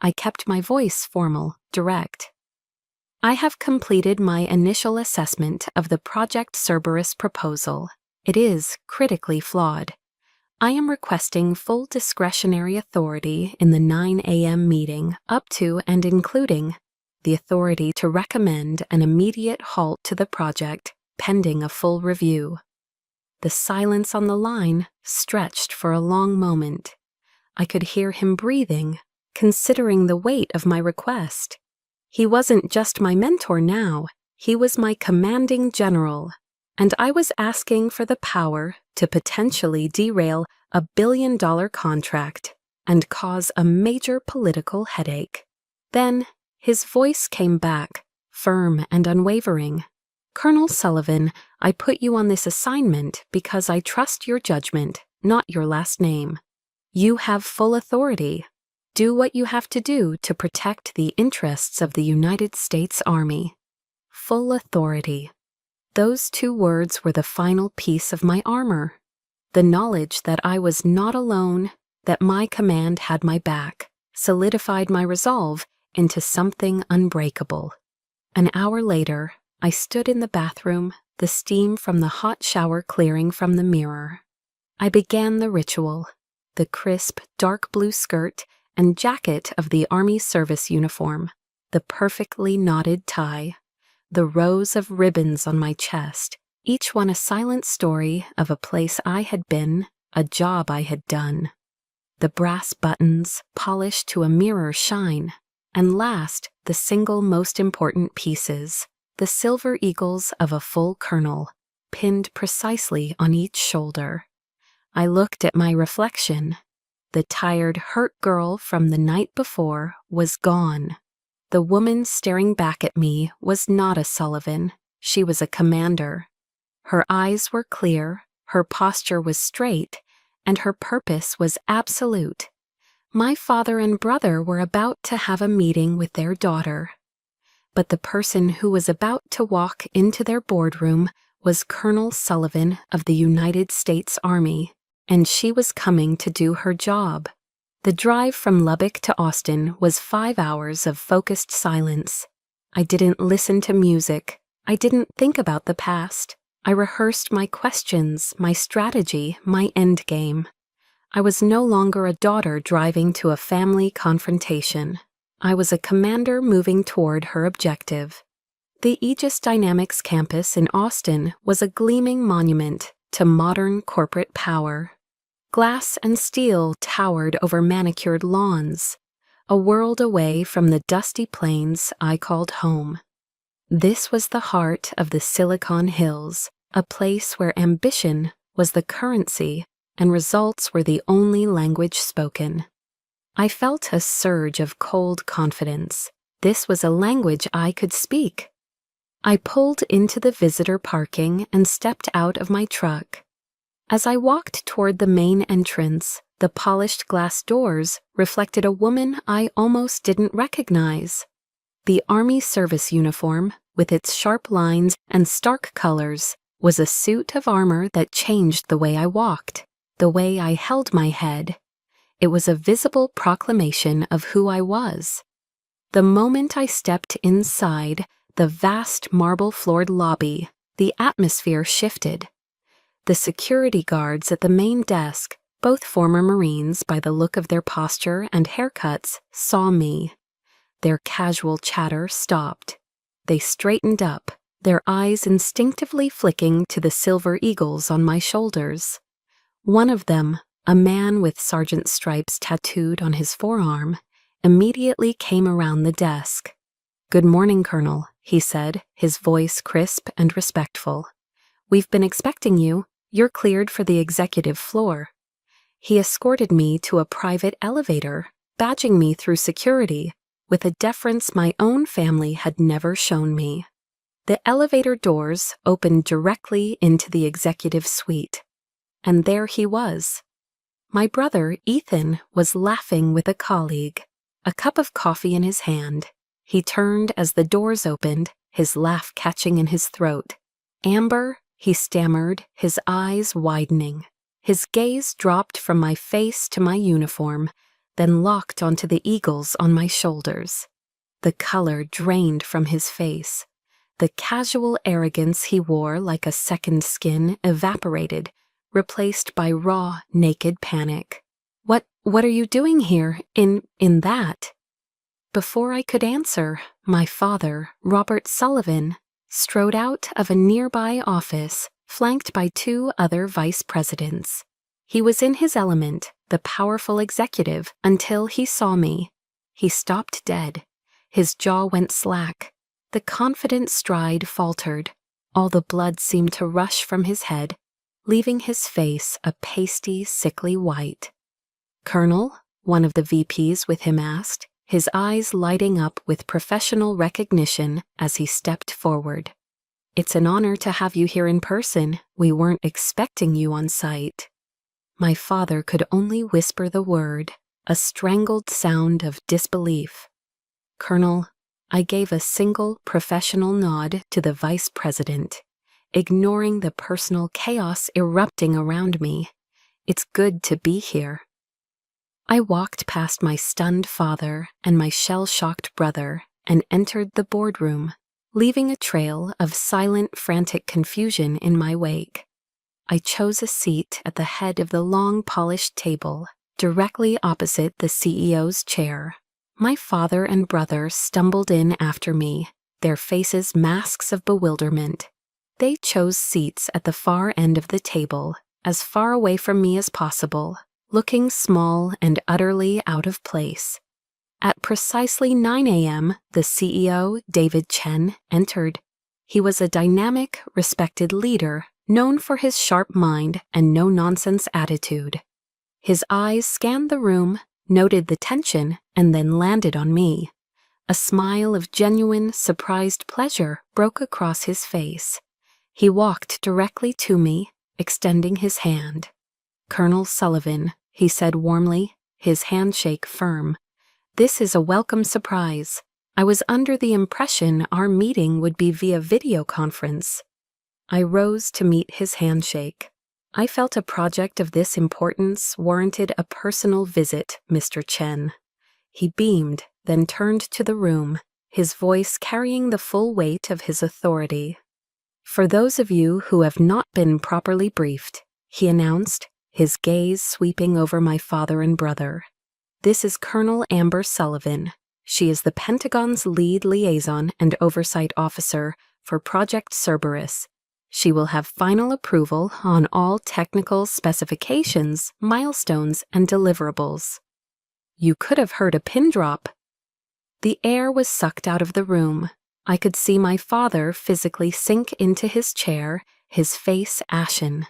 I kept my voice formal, direct. "I have completed my initial assessment of the Project Cerberus proposal. It is critically flawed. I am requesting full discretionary authority in the 9 a.m. meeting, up to and including the authority to recommend an immediate halt to the project pending a full review." The silence on the line stretched for a long moment. I could hear him breathing, considering the weight of my request. He wasn't just my mentor now, he was my commanding general, and I was asking for the power to potentially derail a billion-dollar contract and cause a major political headache. Then his voice came back, firm and unwavering. "Colonel Sullivan, I put you on this assignment because I trust your judgment, not your last name. You have full authority. Do what you have to do to protect the interests of the United States Army." Full authority. Those two words were the final piece of my armor. The knowledge that I was not alone, that my command had my back, solidified my resolve into something unbreakable. An hour later, I stood in the bathroom, the steam from the hot shower clearing from the mirror. I began the ritual. The crisp, dark blue skirt and jacket of the Army service uniform, the perfectly knotted tie, the rows of ribbons on my chest, each one a silent story of a place I had been, a job I had done. The brass buttons polished to a mirror shine, and last, the single most important pieces, the silver eagles of a full colonel, pinned precisely on each shoulder. I looked at my reflection. The tired, hurt girl from the night before was gone. The woman staring back at me was not a Sullivan. She was a commander. Her eyes were clear, her posture was straight, and her purpose was absolute. My father and brother were about to have a meeting with their daughter. But the person who was about to walk into their boardroom was Colonel Sullivan of the United States Army, and she was coming to do her job. The drive from Lubbock to Austin was 5 hours of focused silence. I didn't listen to music. I didn't think about the past. I rehearsed my questions, my strategy, my endgame. I was no longer a daughter driving to a family confrontation. I was a commander moving toward her objective. The Aegis Dynamics campus in Austin was a gleaming monument to modern corporate power. Glass and steel towered over manicured lawns, a world away from the dusty plains I called home. This was the heart of the Silicon Hills, a place where ambition was the currency and results were the only language spoken. I felt a surge of cold confidence. This was a language I could speak. I pulled into the visitor parking and stepped out of my truck. As I walked toward the main entrance, the polished glass doors reflected a woman I almost didn't recognize. The Army service uniform, with its sharp lines and stark colors, was a suit of armor that changed the way I walked, the way I held my head. It was a visible proclamation of who I was. The moment I stepped inside the vast marble-floored lobby, the atmosphere shifted. The security guards at the main desk, both former Marines by the look of their posture and haircuts, saw me. Their casual chatter stopped. They straightened up, their eyes instinctively flicking to the silver eagles on my shoulders. One of them, a man with sergeant stripes tattooed on his forearm, immediately came around the desk. "Good morning, Colonel," he said, his voice crisp and respectful. "We've been expecting you. You're cleared for the executive floor." He escorted me to a private elevator, badging me through security, with a deference my own family had never shown me. The elevator doors opened directly into the executive suite. And there he was. My brother, Ethan, was laughing with a colleague, a cup of coffee in his hand. He turned as the doors opened, his laugh catching in his throat. "Amber," he stammered, his eyes widening. His gaze dropped from my face to my uniform, then locked onto the eagles on my shoulders. The color drained from his face. The casual arrogance he wore like a second skin evaporated, replaced by raw, naked panic. What are you doing here, in that?" Before I could answer, my father, Robert Sullivan, strode out of a nearby office, flanked by two other vice presidents. He was in his element, the powerful executive, until he saw me. He stopped dead. His jaw went slack. The confident stride faltered. All the blood seemed to rush from his head, leaving his face a pasty, sickly white. "Colonel?" one of the VPs with him asked, his eyes lighting up with professional recognition as he stepped forward. "It's an honor to have you here in person. We weren't expecting you on site." My father could only whisper the word, a strangled sound of disbelief. "Colonel," I gave a single professional nod to the vice president, ignoring the personal chaos erupting around me. "It's good to be here." I walked past my stunned father and my shell-shocked brother and entered the boardroom, leaving a trail of silent, frantic confusion in my wake. I chose a seat at the head of the long, polished table, directly opposite the CEO's chair. My father and brother stumbled in after me, their faces masks of bewilderment. They chose seats at the far end of the table, as far away from me as possible, looking small and utterly out of place. At precisely 9 a.m., the CEO, David Chen, entered. He was a dynamic, respected leader, known for his sharp mind and no-nonsense attitude. His eyes scanned the room, noted the tension, and then landed on me. A smile of genuine, surprised pleasure broke across his face. He walked directly to me, extending his hand. "Colonel Sullivan," he said warmly, his handshake firm. "This is a welcome surprise. I was under the impression our meeting would be via video conference." I rose to meet his handshake. I felt a project of this importance warranted a personal visit, Mr. Chen. He beamed, then turned to the room, his voice carrying the full weight of his authority. "For those of you who have not been properly briefed," he announced, his gaze sweeping over my father and brother. "This is Colonel Amber Sullivan. She is the Pentagon's lead liaison and oversight officer for Project Cerberus. She will have final approval on all technical specifications, milestones, and deliverables." You could have heard a pin drop. The air was sucked out of the room. I could see my father physically sink into his chair, his face ashen.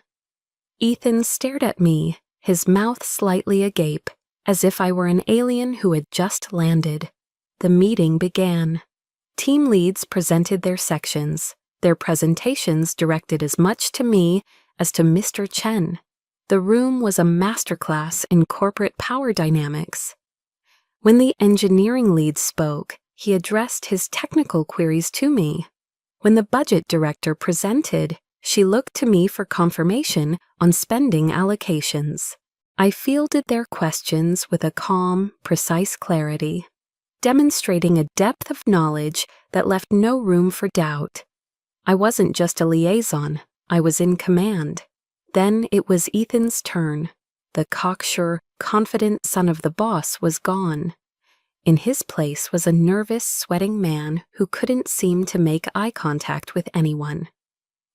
Ethan stared at me, his mouth slightly agape, as if I were an alien who had just landed. The meeting began. Team leads presented their sections, their presentations directed as much to me as to Mr. Chen. The room was a masterclass in corporate power dynamics. When the engineering lead spoke, he addressed his technical queries to me. When the budget director presented, she looked to me for confirmation on spending allocations. I fielded their questions with a calm, precise clarity, demonstrating a depth of knowledge that left no room for doubt. I wasn't just a liaison, I was in command. Then it was Ethan's turn. The cocksure, confident son of the boss was gone. In his place was a nervous, sweating man who couldn't seem to make eye contact with anyone.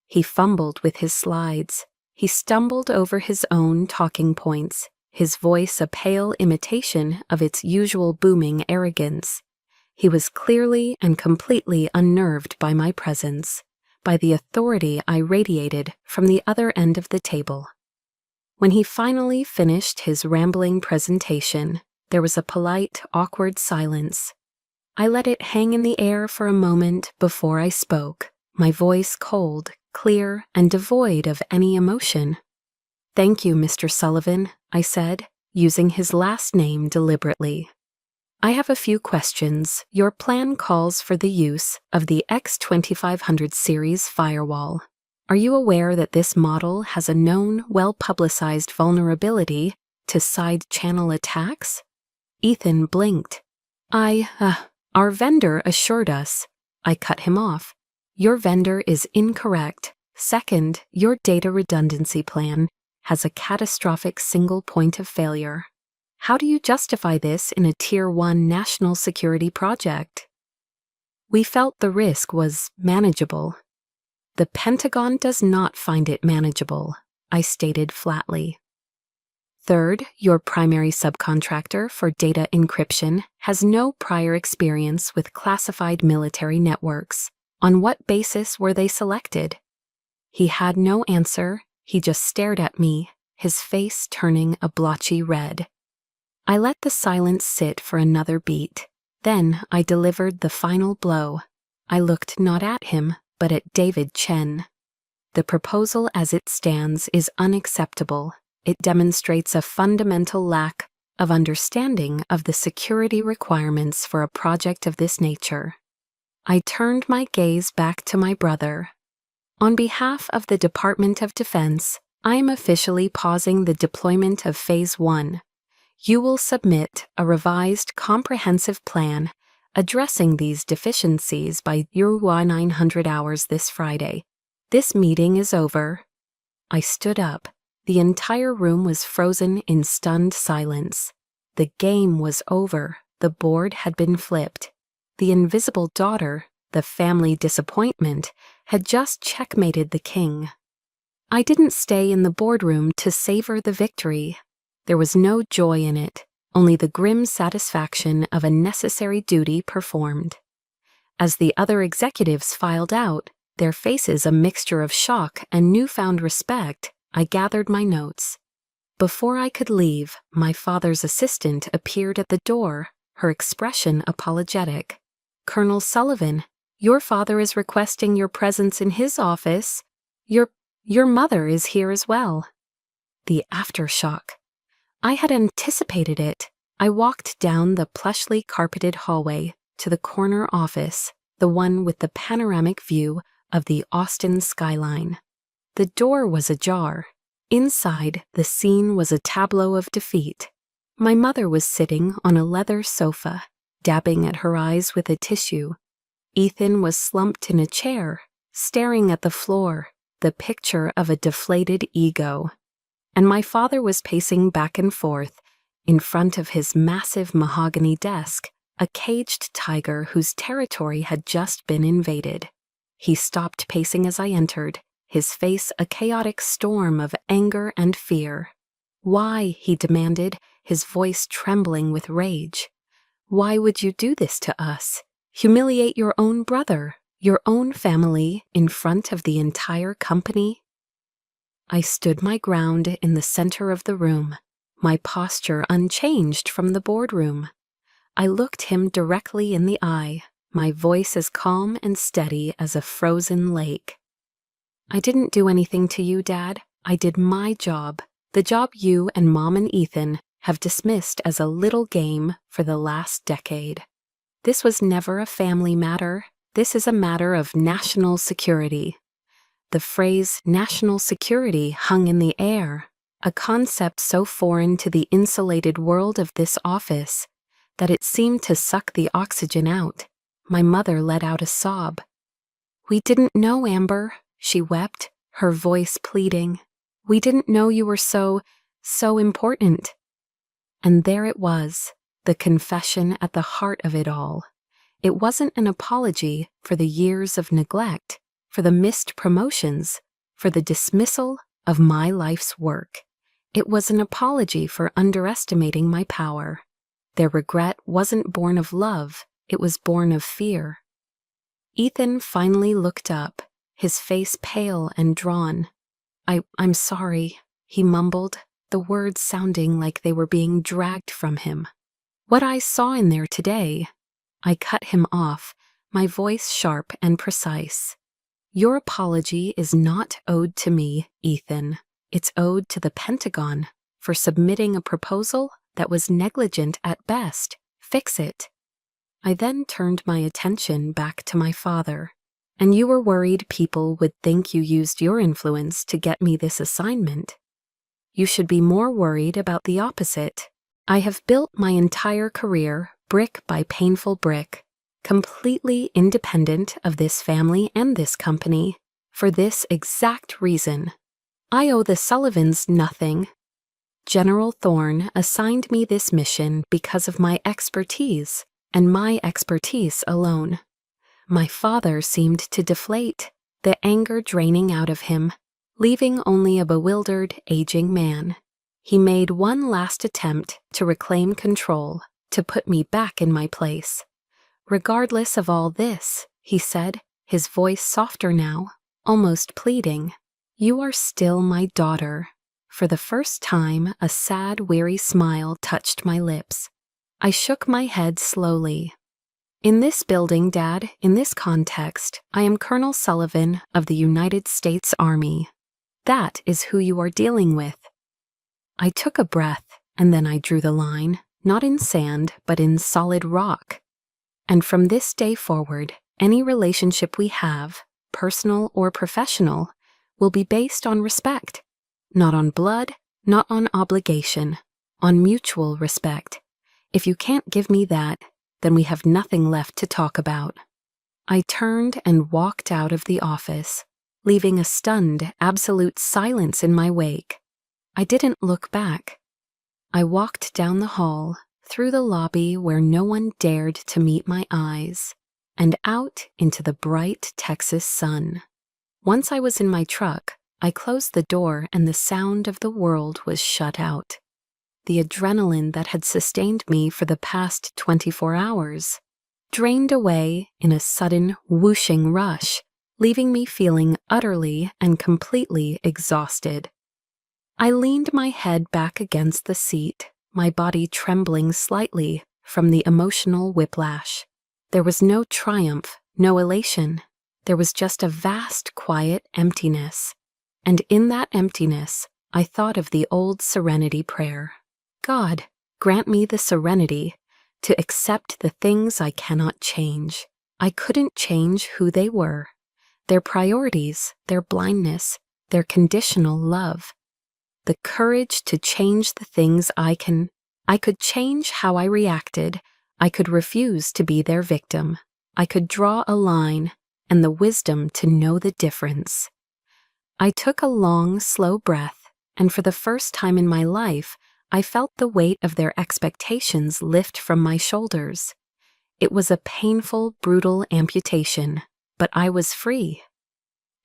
He fumbled with his slides. He stumbled over his own talking points, his voice a pale imitation of its usual booming arrogance. He was clearly and completely unnerved by my presence, by the authority I radiated from the other end of the table. When he finally finished his rambling presentation, there was a polite, awkward silence. I let it hang in the air for a moment before I spoke, my voice cold, clear, and devoid of any emotion. "Thank you, Mr. Sullivan," I said, using his last name deliberately. "I have a few questions. Your plan calls for the use of the X2500 series firewall. Are you aware that this model has a known, well-publicized vulnerability to side-channel attacks?" Ethan blinked. Our vendor assured us." I cut him off. "Your vendor is incorrect. Second, your data redundancy plan has a catastrophic single point of failure. How do you justify this in a Tier 1 national security project?" We felt the risk was manageable. "The Pentagon does not find it manageable," I stated flatly. "Third, your primary subcontractor for data encryption has no prior experience with classified military networks. On what basis were they selected?" He had no answer. He just stared at me, his face turning a blotchy red. I let the silence sit for another beat. Then I delivered the final blow. I looked not at him, but at David Chen. "The proposal as it stands is unacceptable. It demonstrates a fundamental lack of understanding of the security requirements for a project of this nature." I turned my gaze back to my brother. "On behalf of the Department of Defense, I am officially pausing the deployment of Phase 1. You will submit a revised comprehensive plan addressing these deficiencies by UY 900 hours this Friday. This meeting is over." I stood up. The entire room was frozen in stunned silence. The game was over. The board had been flipped. The invisible daughter, the family disappointment, had just checkmated the king. I didn't stay in the boardroom to savor the victory. There was no joy in it, only the grim satisfaction of a necessary duty performed. As the other executives filed out, their faces a mixture of shock and newfound respect, I gathered my notes. Before I could leave, my father's assistant appeared at the door, her expression apologetic. "Colonel Sullivan, your father is requesting your presence in his office. Your mother is here as well." The aftershock. I had anticipated it. I walked down the plushly carpeted hallway to the corner office, the one with the panoramic view of the Austin skyline. The door was ajar. Inside, the scene was a tableau of defeat. My mother was sitting on a leather sofa, dabbing at her eyes with a tissue. Ethan was slumped in a chair, staring at the floor, the picture of a deflated ego. And my father was pacing back and forth, in front of his massive mahogany desk, a caged tiger whose territory had just been invaded. He stopped pacing as I entered, his face a chaotic storm of anger and fear. "Why?" he demanded, his voice trembling with rage. "Why would you do this to us? Humiliate your own brother, your own family, in front of the entire company?" I stood my ground in the center of the room. my posture unchanged from the boardroom. I looked him directly in the eye, my voice as calm and steady as a frozen lake. I didn't do anything to you, Dad. I did my job, the job you and Mom and Ethan have dismissed as a little game for the last decade. This was never a family matter. This is a matter of national security. The phrase national security hung in the air, a concept so foreign to the insulated world of this office that it seemed to suck the oxygen out. My mother let out a sob. "We didn't know, Amber," she wept, her voice pleading. "We didn't know you were so important." And there it was, the confession at the heart of it all. It wasn't an apology for the years of neglect, for the missed promotions, for the dismissal of my life's work. It was an apology for underestimating my power. Their regret wasn't born of love, it was born of fear. Ethan finally looked up, his face pale and drawn. I'm sorry," he mumbled, the words sounding like they were being dragged from him. "What I saw in there today—" I cut him off, my voice sharp and precise. "Your apology is not owed to me, Ethan. It's owed to the Pentagon for submitting a proposal that was negligent at best. Fix it." I then turned my attention back to my father. "And you were worried people would think you used your influence to get me this assignment. You should be more worried about the opposite. I have built my entire career, brick by painful brick, completely independent of this family and this company, for this exact reason. I owe the Sullivans nothing. General Thorne assigned me this mission because of my expertise, and my expertise alone." My father seemed to deflate, the anger draining out of him, leaving only a bewildered, aging man. He made one last attempt to reclaim control, to put me back in my place. "Regardless of all this," he said, his voice softer now, almost pleading, "you are still my daughter." For the first time, a sad, weary smile touched my lips. I shook my head slowly. "In this building, Dad, in this context, I am Colonel Sullivan of the United States Army. That is who you are dealing with." I took a breath, and then I drew the line, not in sand, but in solid rock. "And from this day forward, any relationship we have, personal or professional, will be based on respect. Not on blood, not on obligation, on mutual respect. If you can't give me that, then we have nothing left to talk about." I turned and walked out of the office, leaving a stunned, absolute silence in my wake. I didn't look back. I walked down the hall, through the lobby where no one dared to meet my eyes, and out into the bright Texas sun. Once I was in my truck, I closed the door and the sound of the world was shut out. The adrenaline that had sustained me for the past 24 hours drained away in a sudden whooshing rush, leaving me feeling utterly and completely exhausted. I leaned my head back against the seat, my body trembling slightly from the emotional whiplash. There was no triumph, no elation. There was just a vast, quiet emptiness. And in that emptiness, I thought of the old serenity prayer. God, grant me the serenity to accept the things I cannot change. I couldn't change who they were, their priorities, their blindness, their conditional love. The courage to change the things I could change how I reacted. I could refuse to be their victim. I could draw a line and the wisdom to know the difference. I took a long, slow breath, and for the first time in my life, I felt the weight of their expectations lift from my shoulders. It was a painful, brutal amputation, but I was free.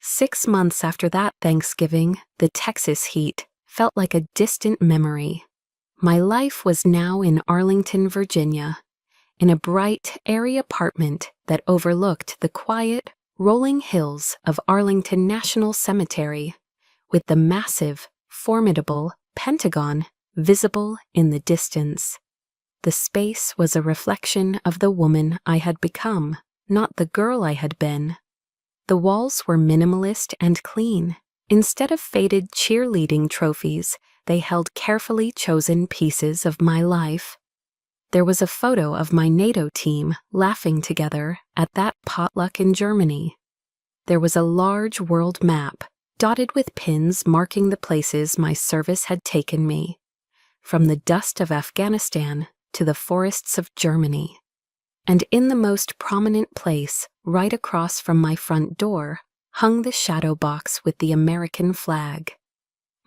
6 months after that Thanksgiving, the Texas heat felt like a distant memory. My life was now in Arlington, Virginia, in a bright, airy apartment that overlooked the quiet, rolling hills of Arlington National Cemetery, with the massive, formidable Pentagon visible in the distance. The space was a reflection of the woman I had become, not the girl I had been. The walls were minimalist and clean. Instead of faded cheerleading trophies, they held carefully chosen pieces of my life. There was a photo of my NATO team laughing together at that potluck in Germany. There was a large world map, dotted with pins marking the places my service had taken me, from the dust of Afghanistan to the forests of Germany. And in the most prominent place, right across from my front door, hung the shadow box with the American flag.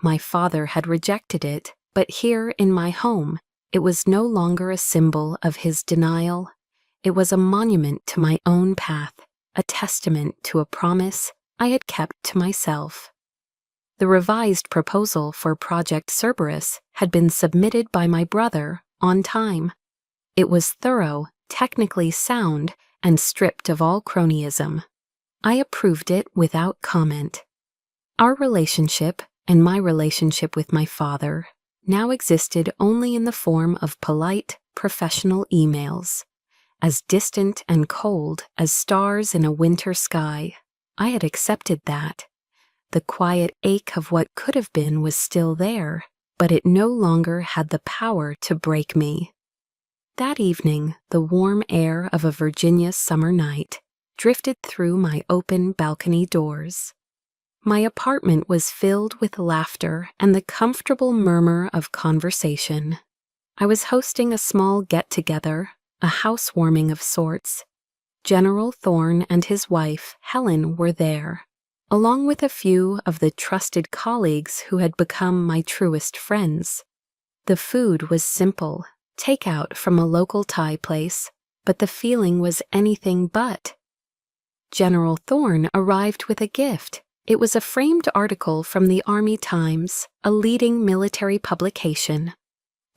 My father had rejected it, but here in my home, it was no longer a symbol of his denial. It was a monument to my own path, a testament to a promise I had kept to myself. The revised proposal for Project Cerberus had been submitted by my brother on time. It was thorough, technically sound, and stripped of all cronyism. I approved it without comment. Our relationship, and my relationship with my father, now existed only in the form of polite, professional emails. As distant and cold as stars in a winter sky, I had accepted that. The quiet ache of what could have been was still there, but it no longer had the power to break me. That evening, the warm air of a Virginia summer night drifted through my open balcony doors. My apartment was filled with laughter and the comfortable murmur of conversation. I was hosting a small get-together, a housewarming of sorts. General Thorne and his wife, Helen, were there, along with a few of the trusted colleagues who had become my truest friends. The food was simple, takeout from a local Thai place, but the feeling was anything but. General Thorne arrived with a gift. It was a framed article from the Army Times, a leading military publication.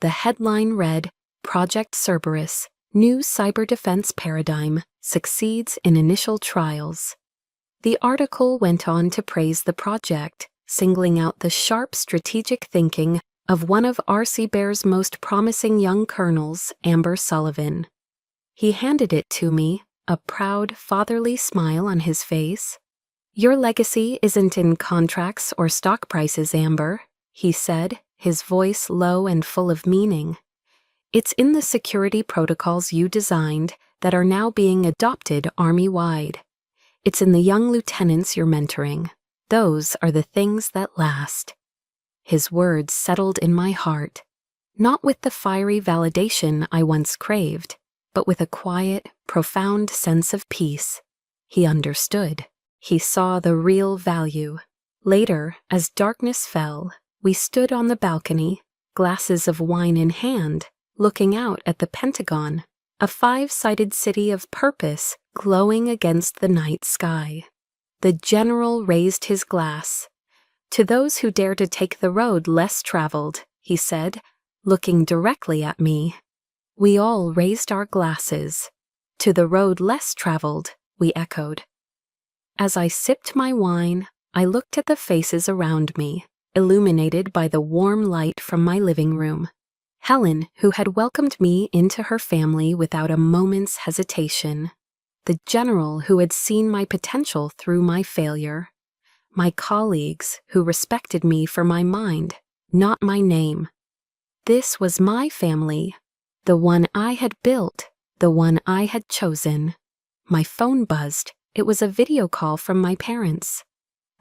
The headline read, "Project Cerberus, New Cyber Defense Paradigm Succeeds in Initial Trials." The article went on to praise the project, singling out the sharp strategic thinking of one of R.C. Bear's most promising young colonels, Amber Sullivan. He handed it to me, a proud, fatherly smile on his face. "Your legacy isn't in contracts or stock prices, Amber," he said, his voice low and full of meaning. "It's in the security protocols you designed that are now being adopted Army-wide. It's in the young lieutenants you're mentoring. Those are the things that last." His words settled in my heart, not with the fiery validation I once craved, but with a quiet, profound sense of peace. He understood. He saw the real value. Later, as darkness fell, we stood on the balcony, glasses of wine in hand, looking out at the Pentagon, a five-sided city of purpose glowing against the night sky. The general raised his glass. "To those who dare to take the road less traveled," he said, looking directly at me. We all raised our glasses. "To the road less traveled," we echoed. As I sipped my wine, I looked at the faces around me, illuminated by the warm light from my living room. Helen, who had welcomed me into her family without a moment's hesitation. The general who had seen my potential through my failure. My colleagues who respected me for my mind, not my name. This was my family, the one I had built, the one I had chosen. My phone buzzed. It was a video call from my parents.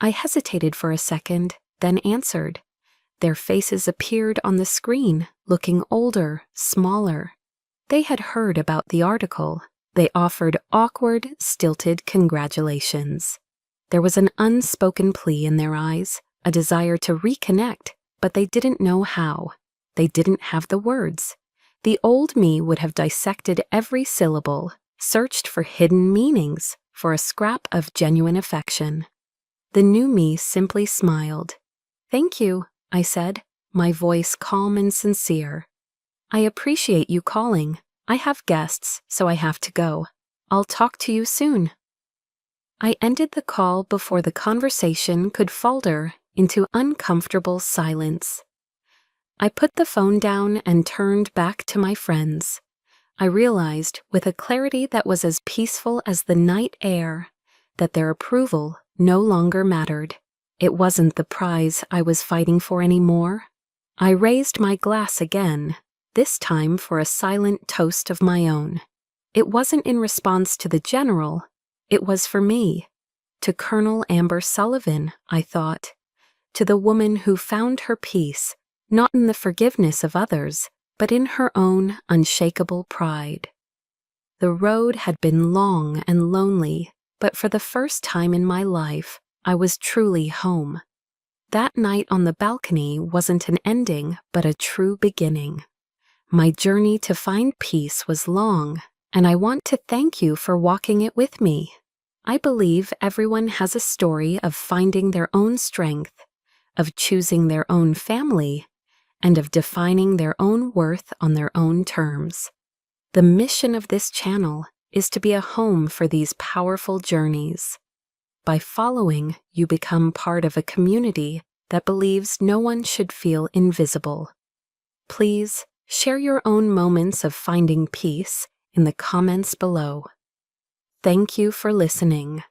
I hesitated for a second, then answered. Their faces appeared on the screen, looking older, smaller. They had heard about the article. They offered awkward, stilted congratulations. There was an unspoken plea in their eyes, a desire to reconnect, but they didn't know how. They didn't have the words. The old me would have dissected every syllable, searched for hidden meanings, for a scrap of genuine affection. The new me simply smiled. "Thank you," I said, my voice calm and sincere. "I appreciate you calling. I have guests, so I have to go. I'll talk to you soon." I ended the call before the conversation could falter into uncomfortable silence. I put the phone down and turned back to my friends. I realized, with a clarity that was as peaceful as the night air, that their approval no longer mattered. It wasn't the prize I was fighting for anymore. I raised my glass again, this time for a silent toast of my own. It wasn't in response to the general, it was for me. To Colonel Amber Sullivan, I thought. To the woman who found her peace, not in the forgiveness of others, but in her own unshakable pride. The road had been long and lonely, but for the first time in my life, I was truly home. That night on the balcony wasn't an ending, but a true beginning. My journey to find peace was long, and I want to thank you for walking it with me. I believe everyone has a story of finding their own strength, of choosing their own family, and of defining their own worth on their own terms. The mission of this channel is to be a home for these powerful journeys. By following, you become part of a community that believes no one should feel invisible. Please share your own moments of finding peace in the comments below. Thank you for listening.